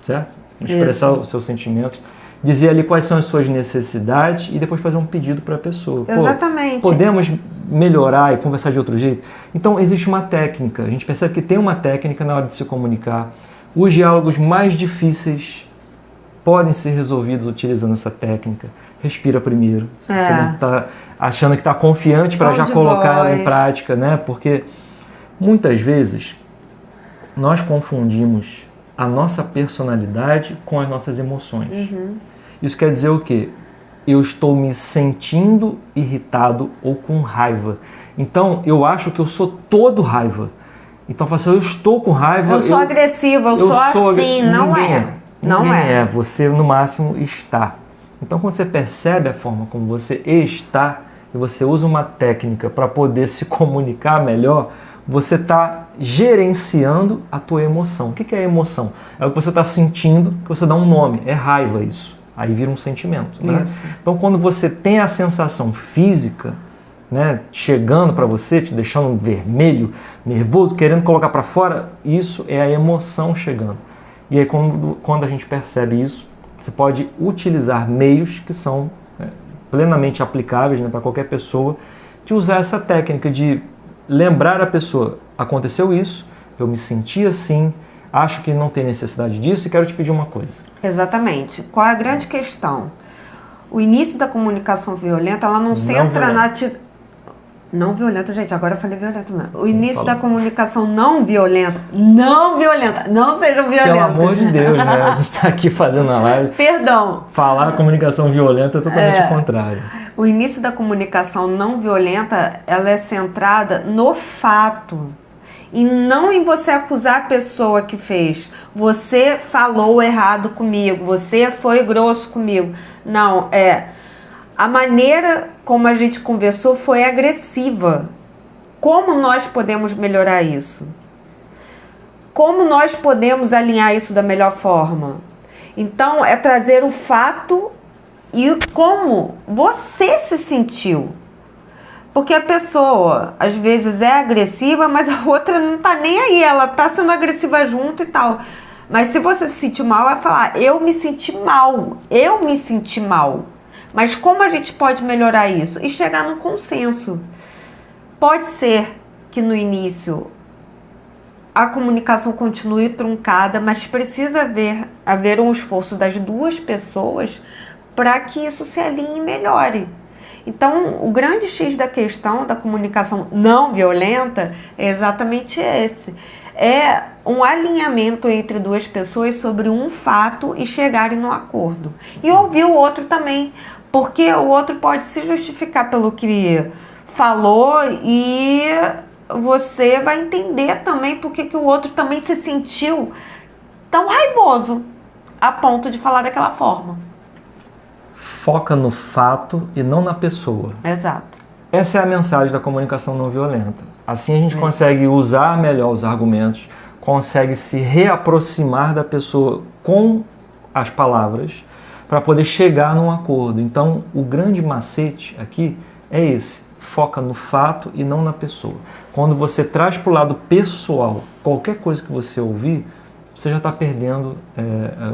certo? Expressar os seus sentimentos, dizer ali quais são as suas necessidades e depois fazer um pedido para a pessoa. Exatamente. Podemos melhorar e conversar de outro jeito? Então existe uma técnica, a gente percebe que tem uma técnica na hora de se comunicar. Os diálogos mais difíceis podem ser resolvidos utilizando essa técnica. Respira primeiro. Você não está achando que está confiante para já colocar ela em prática, né? Porque muitas vezes nós confundimos a nossa personalidade com as nossas emoções. Isso quer dizer o quê? Eu estou me sentindo irritado ou com raiva. Então eu acho que eu sou todo raiva. Então, eu estou com raiva. Eu sou agressiva, eu sou assim. Não é. Não é. Você, no máximo, está. Então, quando você percebe a forma como você está e você usa uma técnica para poder se comunicar melhor, você está gerenciando a tua emoção. O que é emoção? É o que você está sentindo, que você dá um nome. É raiva isso. Aí vira um sentimento. Né? Então, quando você tem a sensação física, né, chegando para você, te deixando vermelho, nervoso, querendo colocar para fora, isso é a emoção chegando. E aí quando a gente percebe isso, você pode utilizar meios que são plenamente aplicáveis, né, para qualquer pessoa, de usar essa técnica de lembrar a pessoa, aconteceu isso, eu me senti assim, acho que não tem necessidade disso e quero te pedir uma coisa. Exatamente. Qual é a grande questão? O início da comunicação violenta, ela não centra na Não violenta, gente, agora eu falei violenta mesmo. O início da comunicação não violenta, não sejam violentos. Pelo amor de Deus, né? A gente está aqui fazendo a live. Perdão. Falar comunicação violenta é totalmente o contrário. O início da comunicação não violenta, ela é centrada no fato. E não em você acusar a pessoa que fez. Você falou errado comigo, você foi grosso comigo. Não, a maneira como a gente conversou foi agressiva. Como nós podemos melhorar isso? Como nós podemos alinhar isso da melhor forma? Então, é trazer o fato e como você se sentiu. Porque a pessoa, às vezes, é agressiva, mas a outra não tá nem aí. Ela tá sendo agressiva junto e tal. Mas se você se sentir mal, vai falar, eu me senti mal. Mas como a gente pode melhorar isso? E chegar num consenso. Pode ser que no início a comunicação continue truncada, mas precisa haver um esforço das duas pessoas para que isso se alinhe e melhore. Então, o grande X da questão da comunicação não violenta é exatamente esse. É um alinhamento entre duas pessoas sobre um fato e chegarem num acordo. E ouvir o outro também, porque o outro pode se justificar pelo que falou e você vai entender também porque que o outro também se sentiu tão raivoso a ponto de falar daquela forma. Foca no fato e não na pessoa. Exato. Essa é a mensagem da comunicação não violenta. Assim a gente consegue usar melhor os argumentos, consegue se reaproximar da pessoa com as palavras para poder chegar num acordo. Então, o grande macete aqui é esse. Foca no fato e não na pessoa. Quando você traz para o lado pessoal qualquer coisa que você ouvir, você já está perdendo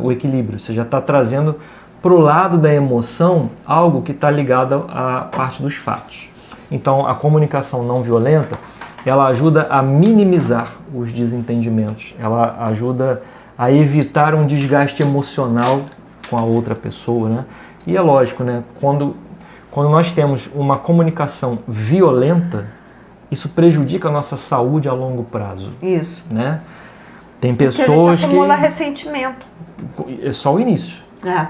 o equilíbrio, você já está trazendo para o lado da emoção algo que está ligado à parte dos fatos. Então, a comunicação não violenta, ela ajuda a minimizar os desentendimentos, ela ajuda a evitar um desgaste emocional com a outra pessoa, né? E é lógico, né? Quando nós temos uma comunicação violenta, isso prejudica a nossa saúde a longo prazo. Isso. Né? Tem pessoas que... acumula ressentimento. É só o início.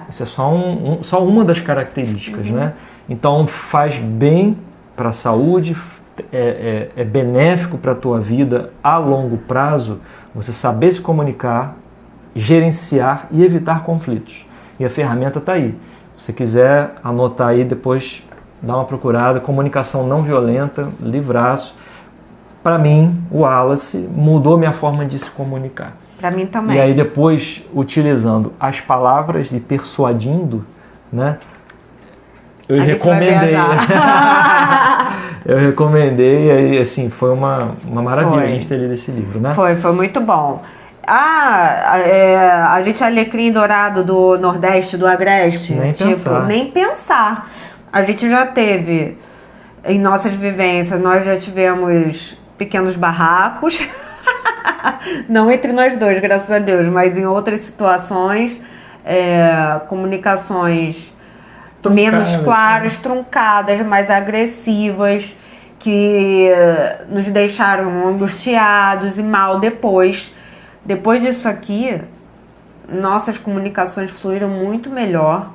Isso é só uma das características, né? Então faz bem para a saúde, é benéfico para a tua vida a longo prazo, você saber se comunicar, gerenciar e evitar conflitos. E a ferramenta está aí. Se você quiser anotar aí, depois dá uma procurada, comunicação não violenta, livraço. Para mim, o Wallace mudou minha forma de se comunicar. Para mim também. E aí depois, utilizando as palavras e persuadindo, né? Eu recomendei. Eu recomendei e aí, assim, foi uma maravilha a gente ter lido esse livro, né? Foi muito bom. A gente alecrim dourado do Nordeste, do Agreste. Nem pensar. A gente já teve, em nossas vivências, nós já tivemos pequenos barracos. Não entre nós dois, graças a Deus, mas em outras situações, comunicações menos claras, truncadas, mais agressivas, que nos deixaram angustiados e mal depois. Depois disso aqui, nossas comunicações fluíram muito melhor.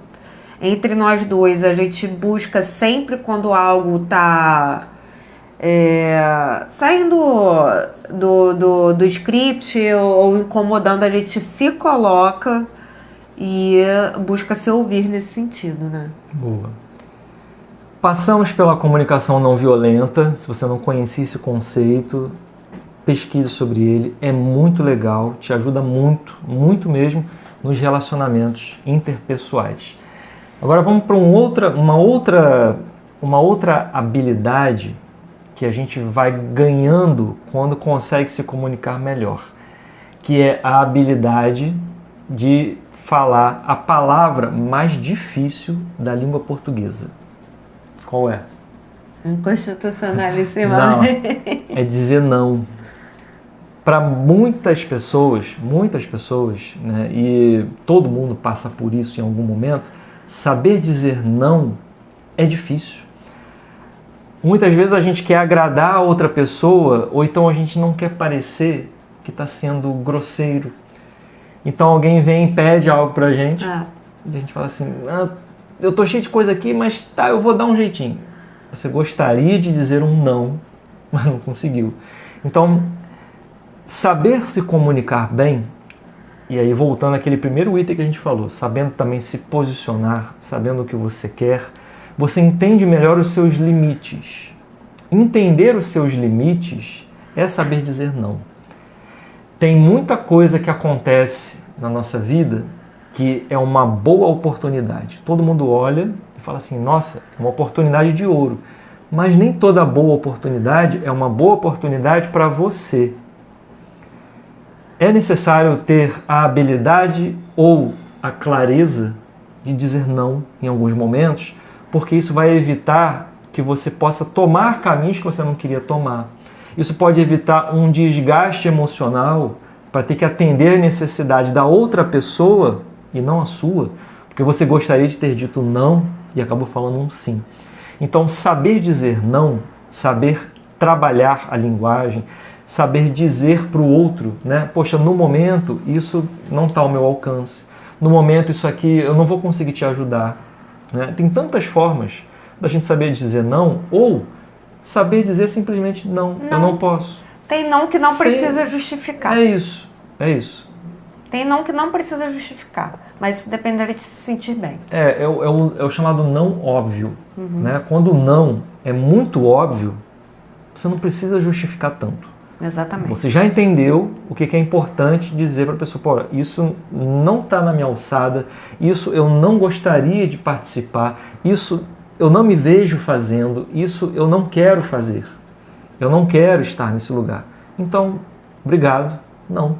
Entre nós dois, a gente busca sempre quando algo está saindo do script ou incomodando, a gente se coloca e busca se ouvir nesse sentido, né? Boa. Passamos pela comunicação não violenta. Se você não conhecia esse conceito, pesquise sobre ele, é muito legal, te ajuda muito, muito mesmo nos relacionamentos interpessoais. Agora vamos para uma outra habilidade que a gente vai ganhando quando consegue se comunicar melhor, que é a habilidade de falar a palavra mais difícil da língua portuguesa. Qual é? Inconstitucionalíssima. Não, é dizer não. Para muitas pessoas, né, e todo mundo passa por isso em algum momento, saber dizer não é difícil. Muitas vezes a gente quer agradar a outra pessoa, ou então a gente não quer parecer que está sendo grosseiro. Então alguém vem e pede algo pra gente, e a gente fala assim, eu tô cheio de coisa aqui, mas tá, eu vou dar um jeitinho. Você gostaria de dizer um não, mas não conseguiu. Então, saber se comunicar bem, e aí voltando àquele primeiro item que a gente falou, sabendo também se posicionar, sabendo o que você quer, você entende melhor os seus limites. Entender os seus limites é saber dizer não. Tem muita coisa que acontece na nossa vida que é uma boa oportunidade. Todo mundo olha e fala assim, nossa, é uma oportunidade de ouro. Mas nem toda boa oportunidade é uma boa oportunidade para você. É necessário ter a habilidade ou a clareza de dizer não em alguns momentos, porque isso vai evitar que você possa tomar caminhos que você não queria tomar. Isso pode evitar um desgaste emocional para ter que atender a necessidade da outra pessoa e não a sua, porque você gostaria de ter dito não e acabou falando um sim. Então, saber dizer não, saber trabalhar a linguagem, saber dizer para o outro, né? Poxa, no momento isso não está ao meu alcance. No momento isso aqui eu não vou conseguir te ajudar. Né? Tem tantas formas da gente saber dizer não ou saber dizer simplesmente não, eu não posso. Tem não que não precisa justificar. É isso, é isso. Tem não que não precisa justificar, mas isso dependeria de se sentir bem. É o chamado não óbvio. Né? Quando o não é muito óbvio, você não precisa justificar tanto. Exatamente. Você já entendeu o que é importante dizer para a pessoa, pô, isso não está na minha alçada, isso eu não gostaria de participar, isso eu não me vejo fazendo, isso eu não quero fazer. Eu não quero estar nesse lugar. Então, obrigado, não.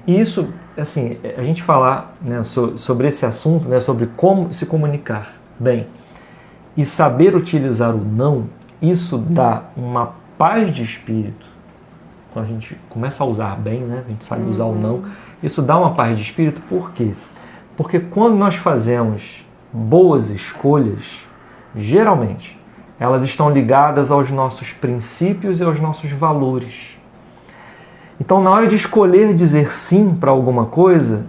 E isso, assim, a gente falar, né, sobre esse assunto, né, sobre como se comunicar bem e saber utilizar o não, isso dá uma paz de espírito. Quando a gente começa a usar bem, né, a gente sabe usar o não, isso dá uma paz de espírito. Por quê? Porque quando nós fazemos boas escolhas, geralmente, elas estão ligadas aos nossos princípios e aos nossos valores. Então, na hora de escolher dizer sim para alguma coisa,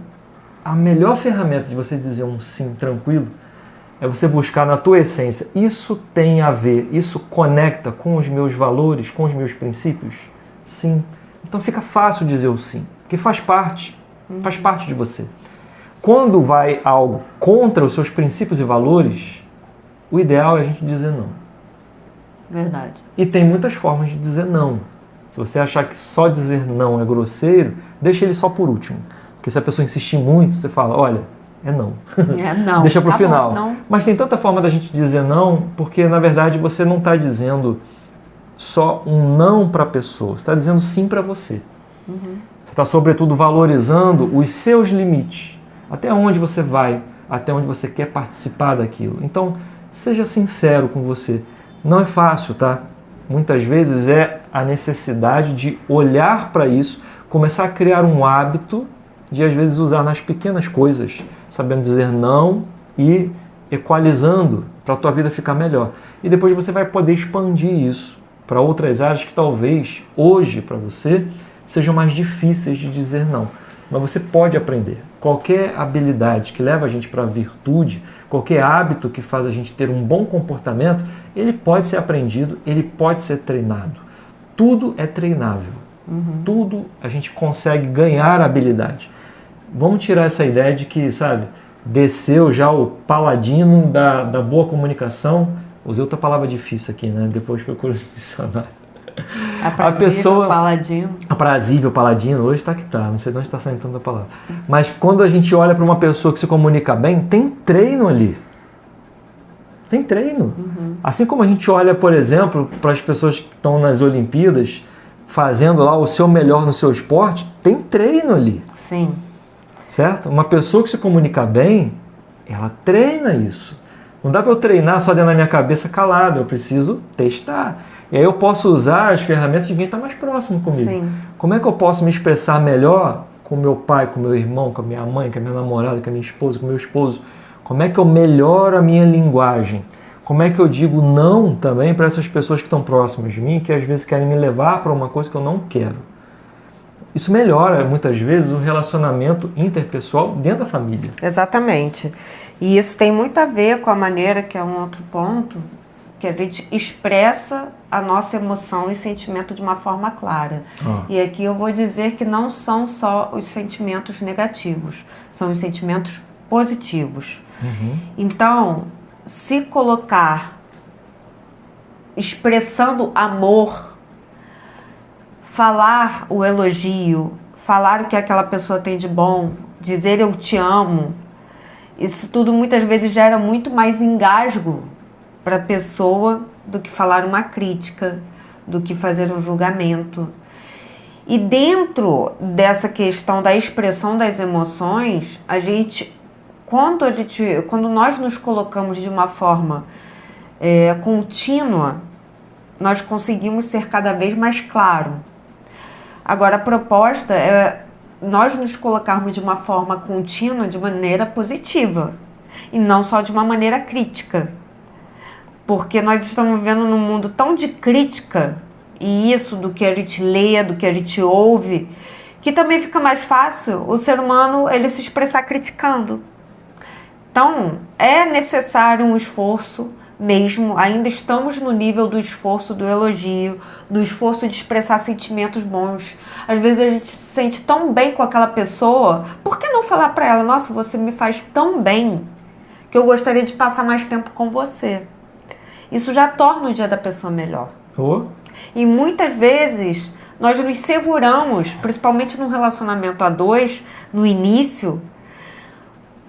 a melhor ferramenta de você dizer um sim tranquilo é você buscar na tua essência. Isso tem a ver, isso conecta com os meus valores, com os meus princípios? Sim. Então fica fácil dizer o sim, porque faz parte de você. Quando vai algo contra os seus princípios e valores, o ideal é a gente dizer não. Verdade. E tem muitas formas de dizer não. Se você achar que só dizer não é grosseiro, deixa ele só por último. Porque se a pessoa insistir muito, você fala, olha, é não. É não. Deixa pro final. Bom, não. Mas tem tanta forma da gente dizer não, porque na verdade você não está dizendo só um não para a pessoa, você está dizendo sim para você. Você está sobretudo valorizando os seus limites. Até onde você vai, até onde você quer participar daquilo. Então, seja sincero com você. Não é fácil, tá? Muitas vezes é a necessidade de olhar para isso, começar a criar um hábito de, às vezes, usar nas pequenas coisas, sabendo dizer não e equalizando para a tua vida ficar melhor. E depois você vai poder expandir isso para outras áreas que talvez hoje para você sejam mais difíceis de dizer não. Mas você pode aprender. Qualquer habilidade que leva a gente para a virtude, qualquer hábito que faz a gente ter um bom comportamento, ele pode ser aprendido, ele pode ser treinado. Tudo é treinável. Tudo a gente consegue ganhar habilidade. Vamos tirar essa ideia de que, sabe, desceu já o paladino da boa comunicação. Usei outra palavra difícil aqui, né? Depois procuro no dicionário. A pessoa, paladino. Aprazível paladino, hoje está que tá, não sei de onde está saindo tanta palavra. Mas quando a gente olha para uma pessoa que se comunica bem, tem treino ali. Tem treino. Assim como a gente olha, por exemplo, para as pessoas que estão nas Olimpíadas, fazendo lá o seu melhor no seu esporte, tem treino ali. Sim. Certo? Uma pessoa que se comunica bem, ela treina isso. Não dá para eu treinar só dentro da minha cabeça calado, eu preciso testar. E aí eu posso usar as ferramentas de quem está mais próximo comigo. Sim. Como é que eu posso me expressar melhor com meu pai, com meu irmão, com a minha mãe, com a minha namorada, com a minha esposa, com o meu esposo? Como é que eu melhoro a minha linguagem? Como é que eu digo não também para essas pessoas que estão próximas de mim, que às vezes querem me levar para uma coisa que eu não quero? Isso melhora, muitas vezes, o relacionamento interpessoal dentro da família. Exatamente. E isso tem muito a ver com a maneira, que é um outro ponto, que a gente expressa a nossa emoção e sentimento de uma forma clara. E aqui eu vou dizer que não são só os sentimentos negativos, são os sentimentos positivos. Então, se colocar expressando amor, falar o elogio, falar o que aquela pessoa tem de bom, dizer eu te amo, isso tudo muitas vezes gera muito mais engasgo para a pessoa do que falar uma crítica, do que fazer um julgamento. E dentro dessa questão da expressão das emoções, quando nós nos colocamos de uma forma contínua, nós conseguimos ser cada vez mais claro. Agora, a proposta é nós nos colocarmos de uma forma contínua, de maneira positiva, e não só de uma maneira crítica. Porque nós estamos vivendo num mundo tão de crítica, e isso do que a gente lê, do que a gente ouve, que também fica mais fácil o ser humano ele se expressar criticando. Então, é necessário um esforço mesmo, ainda estamos no nível do esforço do elogio, do esforço de expressar sentimentos bons. Às vezes a gente se sente tão bem com aquela pessoa, por que não falar para ela, nossa, você me faz tão bem que eu gostaria de passar mais tempo com você. Isso já torna o dia da pessoa melhor. E muitas vezes nós nos seguramos, principalmente num relacionamento a dois, no início,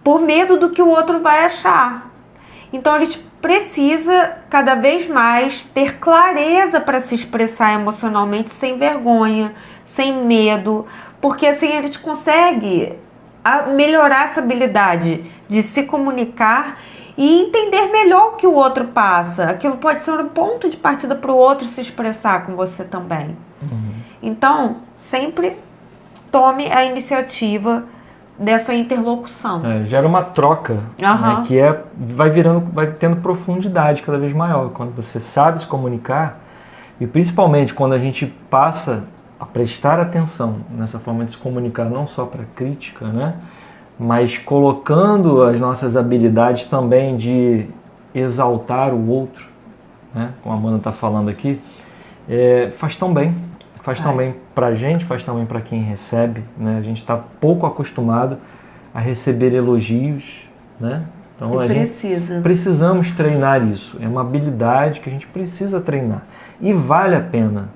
por medo do que o outro vai achar. Então a gente precisa cada vez mais ter clareza para se expressar emocionalmente sem vergonha, sem medo, porque assim a gente consegue melhorar essa habilidade de se comunicar e entender melhor o que o outro passa. Aquilo pode ser um ponto de partida para o outro se expressar com você também. Então, sempre tome a iniciativa dessa interlocução. Gera uma troca, né, que vai tendo profundidade cada vez maior. Quando você sabe se comunicar, e principalmente quando a gente passa a prestar atenção nessa forma de se comunicar, não só para crítica, né, mas colocando as nossas habilidades também de exaltar o outro, né, como a Amanda está falando aqui, faz tão bem. Faz tão bem para a gente, faz tão bem para quem recebe, né? A gente está pouco acostumado a receber elogios, né? Então precisamos treinar isso. É uma habilidade que a gente precisa treinar. E vale a pena,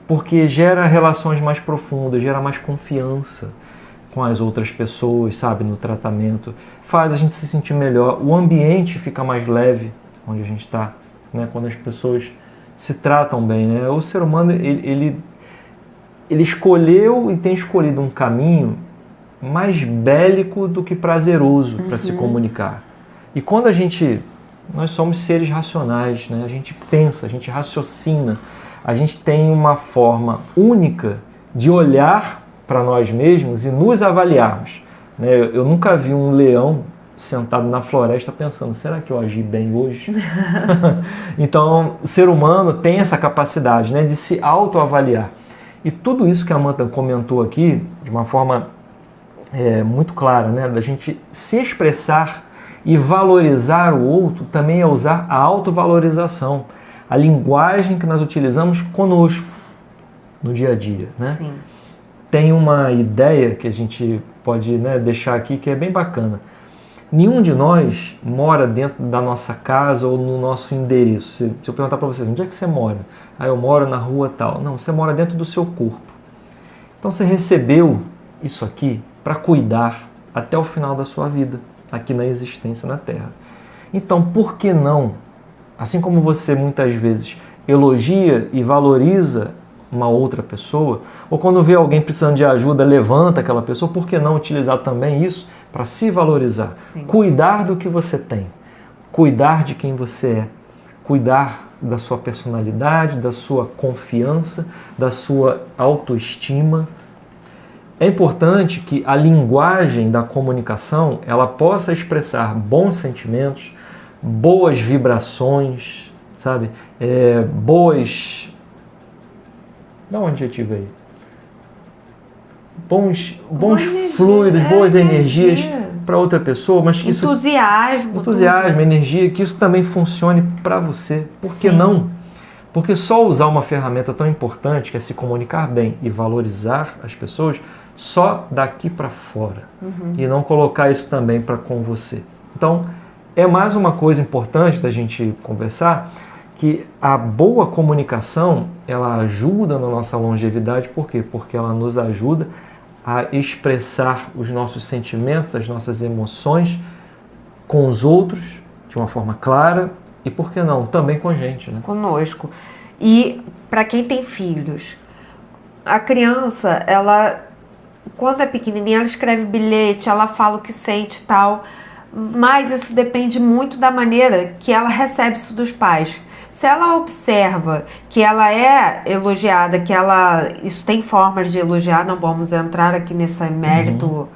porque gera relações mais profundas, gera mais confiança com as outras pessoas, sabe? No tratamento. Faz a gente se sentir melhor. O ambiente fica mais leve onde a gente está, né? Quando as pessoas se tratam bem, né? O ser humano, ele escolheu e tem escolhido um caminho mais bélico do que prazeroso para se comunicar. E quando nós somos seres racionais, né? A gente pensa, a gente raciocina, a gente tem uma forma única de olhar para nós mesmos e nos avaliarmos, né? Eu nunca vi um leão sentado na floresta pensando, será que eu agi bem hoje? Então, o ser humano tem essa capacidade, né, de se autoavaliar. E tudo isso que a Amanda comentou aqui, de uma forma muito clara, né, da gente se expressar e valorizar o outro, também é usar a autovalorização, a linguagem que nós utilizamos conosco no dia a dia, né? Sim. Tem uma ideia que a gente pode, né, deixar aqui que é bem bacana. Nenhum de nós mora dentro da nossa casa ou no nosso endereço. Se eu perguntar para vocês, onde é que você mora? Eu moro na rua tal. Não, você mora dentro do seu corpo. Então você recebeu isso aqui para cuidar até o final da sua vida, aqui na existência na Terra. Então, por que não, assim como você muitas vezes elogia e valoriza uma outra pessoa, ou quando vê alguém precisando de ajuda, levanta aquela pessoa, por que não utilizar também isso para se valorizar? Sim. Cuidar do que você tem, cuidar de quem você é, cuidar da sua personalidade, da sua confiança, da sua autoestima. É importante que a linguagem da comunicação ela possa expressar bons sentimentos, boas vibrações, sabe? Boas... Dá um adjetivo aí. Bons fluidos, boas energias para outra pessoa, mas que entusiasmo, energia, que isso também funcione para você. Por que não? Porque só usar uma ferramenta tão importante, que é se comunicar bem e valorizar as pessoas, só daqui para fora. E não colocar isso também para com você. Então, é mais uma coisa importante da gente conversar, que a boa comunicação, ela ajuda na nossa longevidade. Por quê? Porque ela nos ajuda a expressar os nossos sentimentos, as nossas emoções com os outros de uma forma clara e, por que não, também com a gente, né? Conosco. E para quem tem filhos, a criança, ela, quando é pequenininha, ela escreve bilhete, ela fala o que sente e tal, mas isso depende muito da maneira que ela recebe isso dos pais. Se ela observa que ela é elogiada, isso tem formas de elogiar, não vamos entrar aqui nesse mérito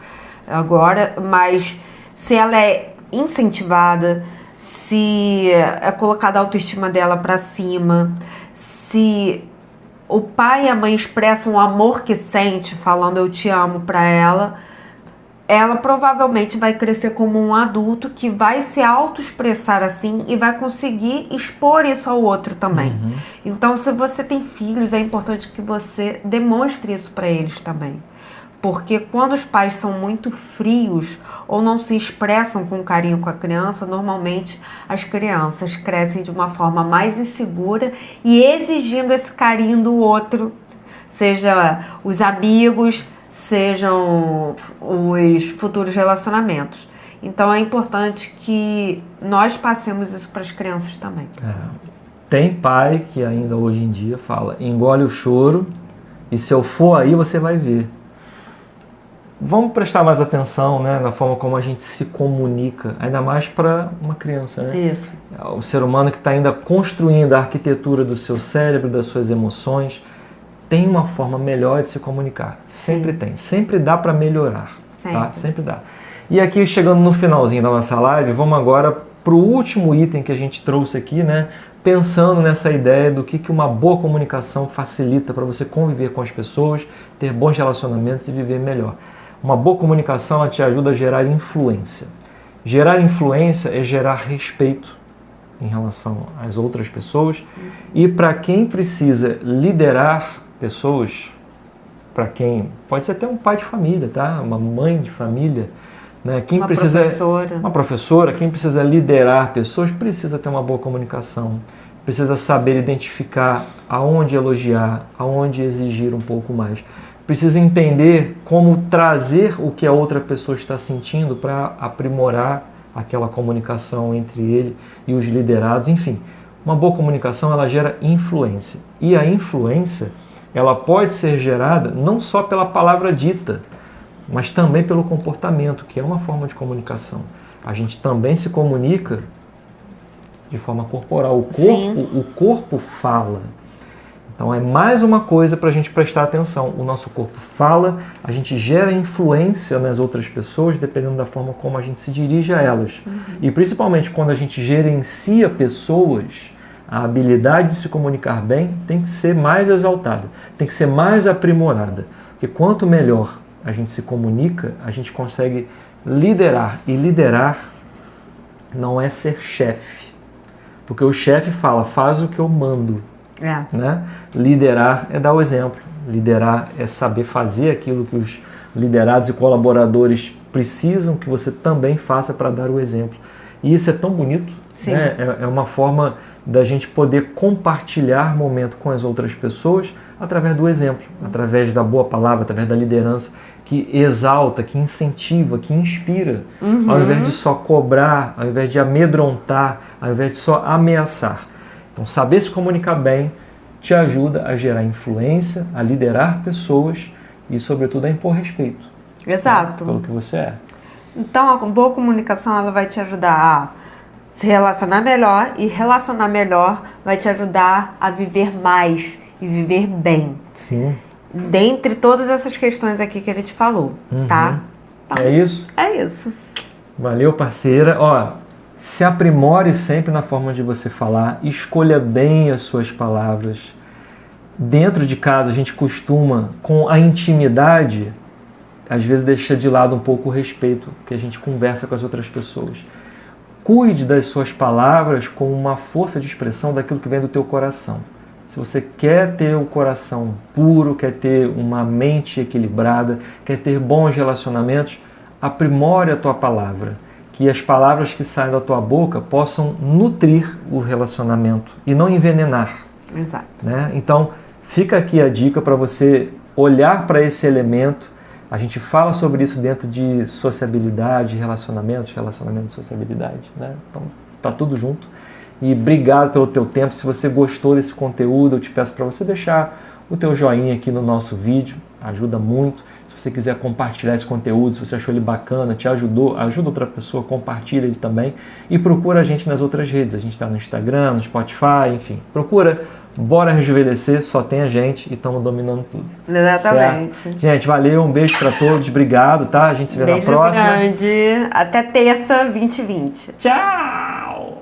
agora, mas se ela é incentivada, se é colocada a autoestima dela para cima, se o pai e a mãe expressam o amor que sente, falando eu te amo para ela provavelmente vai crescer como um adulto que vai se autoexpressar assim e vai conseguir expor isso ao outro também. Então, se você tem filhos, é importante que você demonstre isso para eles também. Porque quando os pais são muito frios ou não se expressam com carinho com a criança, normalmente as crianças crescem de uma forma mais insegura e exigindo esse carinho do outro, seja os amigos, sejam os futuros relacionamentos. Então é importante que nós passemos isso para as crianças também. Tem pai que ainda hoje em dia fala, engole o choro e se eu for aí você vai ver. Vamos prestar mais atenção, né, na forma como a gente se comunica, ainda mais para uma criança, né? Isso. O ser humano que está ainda construindo a arquitetura do seu cérebro, das suas emoções, tem uma forma melhor de se comunicar. Sempre tem. Sempre dá para melhorar. Tá? Sempre dá. E aqui, chegando no finalzinho da nossa live, vamos agora para o último item que a gente trouxe aqui, né? Pensando nessa ideia do que uma boa comunicação facilita para você conviver com as pessoas, ter bons relacionamentos e viver melhor. Uma boa comunicação, ela te ajuda a gerar influência. Gerar influência é gerar respeito em relação às outras pessoas. E para quem precisa liderar pessoas, para quem pode ser até um pai de família, tá? Uma mãe de família, né? Uma professora, quem precisa liderar pessoas precisa ter uma boa comunicação, precisa saber identificar aonde elogiar, aonde exigir um pouco mais, precisa entender como trazer o que a outra pessoa está sentindo para aprimorar aquela comunicação entre ele e os liderados. Enfim, uma boa comunicação, ela gera influência, e a influência ela pode ser gerada não só pela palavra dita, mas também pelo comportamento, que é uma forma de comunicação. A gente também se comunica de forma corporal. O corpo fala. Então é mais uma coisa para a gente prestar atenção. O nosso corpo fala, a gente gera influência nas outras pessoas, dependendo da forma como a gente se dirige a elas. E principalmente quando a gente gerencia pessoas, a habilidade de se comunicar bem tem que ser mais exaltada, tem que ser mais aprimorada. Porque quanto melhor a gente se comunica, a gente consegue liderar. E liderar não é ser chefe. Porque o chefe fala, faz o que eu mando. Né? Liderar é dar o exemplo. Liderar é saber fazer aquilo que os liderados e colaboradores precisam que você também faça para dar o exemplo. E isso é tão bonito. Né? É uma forma da gente poder compartilhar momento com as outras pessoas através do exemplo, através da boa palavra, através da liderança que exalta, que incentiva, que inspira, ao invés de só cobrar, ao invés de amedrontar, ao invés de só ameaçar. Então, saber se comunicar bem te ajuda a gerar influência, a liderar pessoas e, sobretudo, a impor respeito. Exato. Né, pelo que você é. Então, a boa comunicação ela vai te ajudar a se relacionar melhor, e relacionar melhor vai te ajudar a viver mais e viver bem. Sim. Dentre todas essas questões aqui que ele te falou, tá? Então, é isso? É isso. Valeu, parceira. Ó, Se aprimore sempre na forma de você falar, escolha bem as suas palavras. Dentro de casa a gente costuma, com a intimidade, às vezes deixa de lado um pouco o respeito que a gente conversa com as outras pessoas. Cuide das suas palavras com uma força de expressão daquilo que vem do teu coração. Se você quer ter o coração puro, quer ter uma mente equilibrada, quer ter bons relacionamentos, aprimore a tua palavra. Que as palavras que saem da tua boca possam nutrir o relacionamento e não envenenar. Exato. Né? Então, fica aqui a dica para você olhar para esse elemento. A gente fala sobre isso dentro de sociabilidade, relacionamentos e sociabilidade. Né? Então, tá tudo junto. E obrigado pelo teu tempo. Se você gostou desse conteúdo, eu te peço para você deixar o teu joinha aqui no nosso vídeo. Ajuda muito. Se você quiser compartilhar esse conteúdo, se você achou ele bacana, te ajudou, ajuda outra pessoa, compartilha ele também. E procura a gente nas outras redes. A gente está no Instagram, no Spotify, enfim. Procura Bora Rejuvenescer, só tem a gente e estamos dominando tudo. Exatamente. Certo? Gente, valeu, um beijo para todos, obrigado, tá? A gente se vê na próxima. Beijo grande, até terça 2020. Tchau!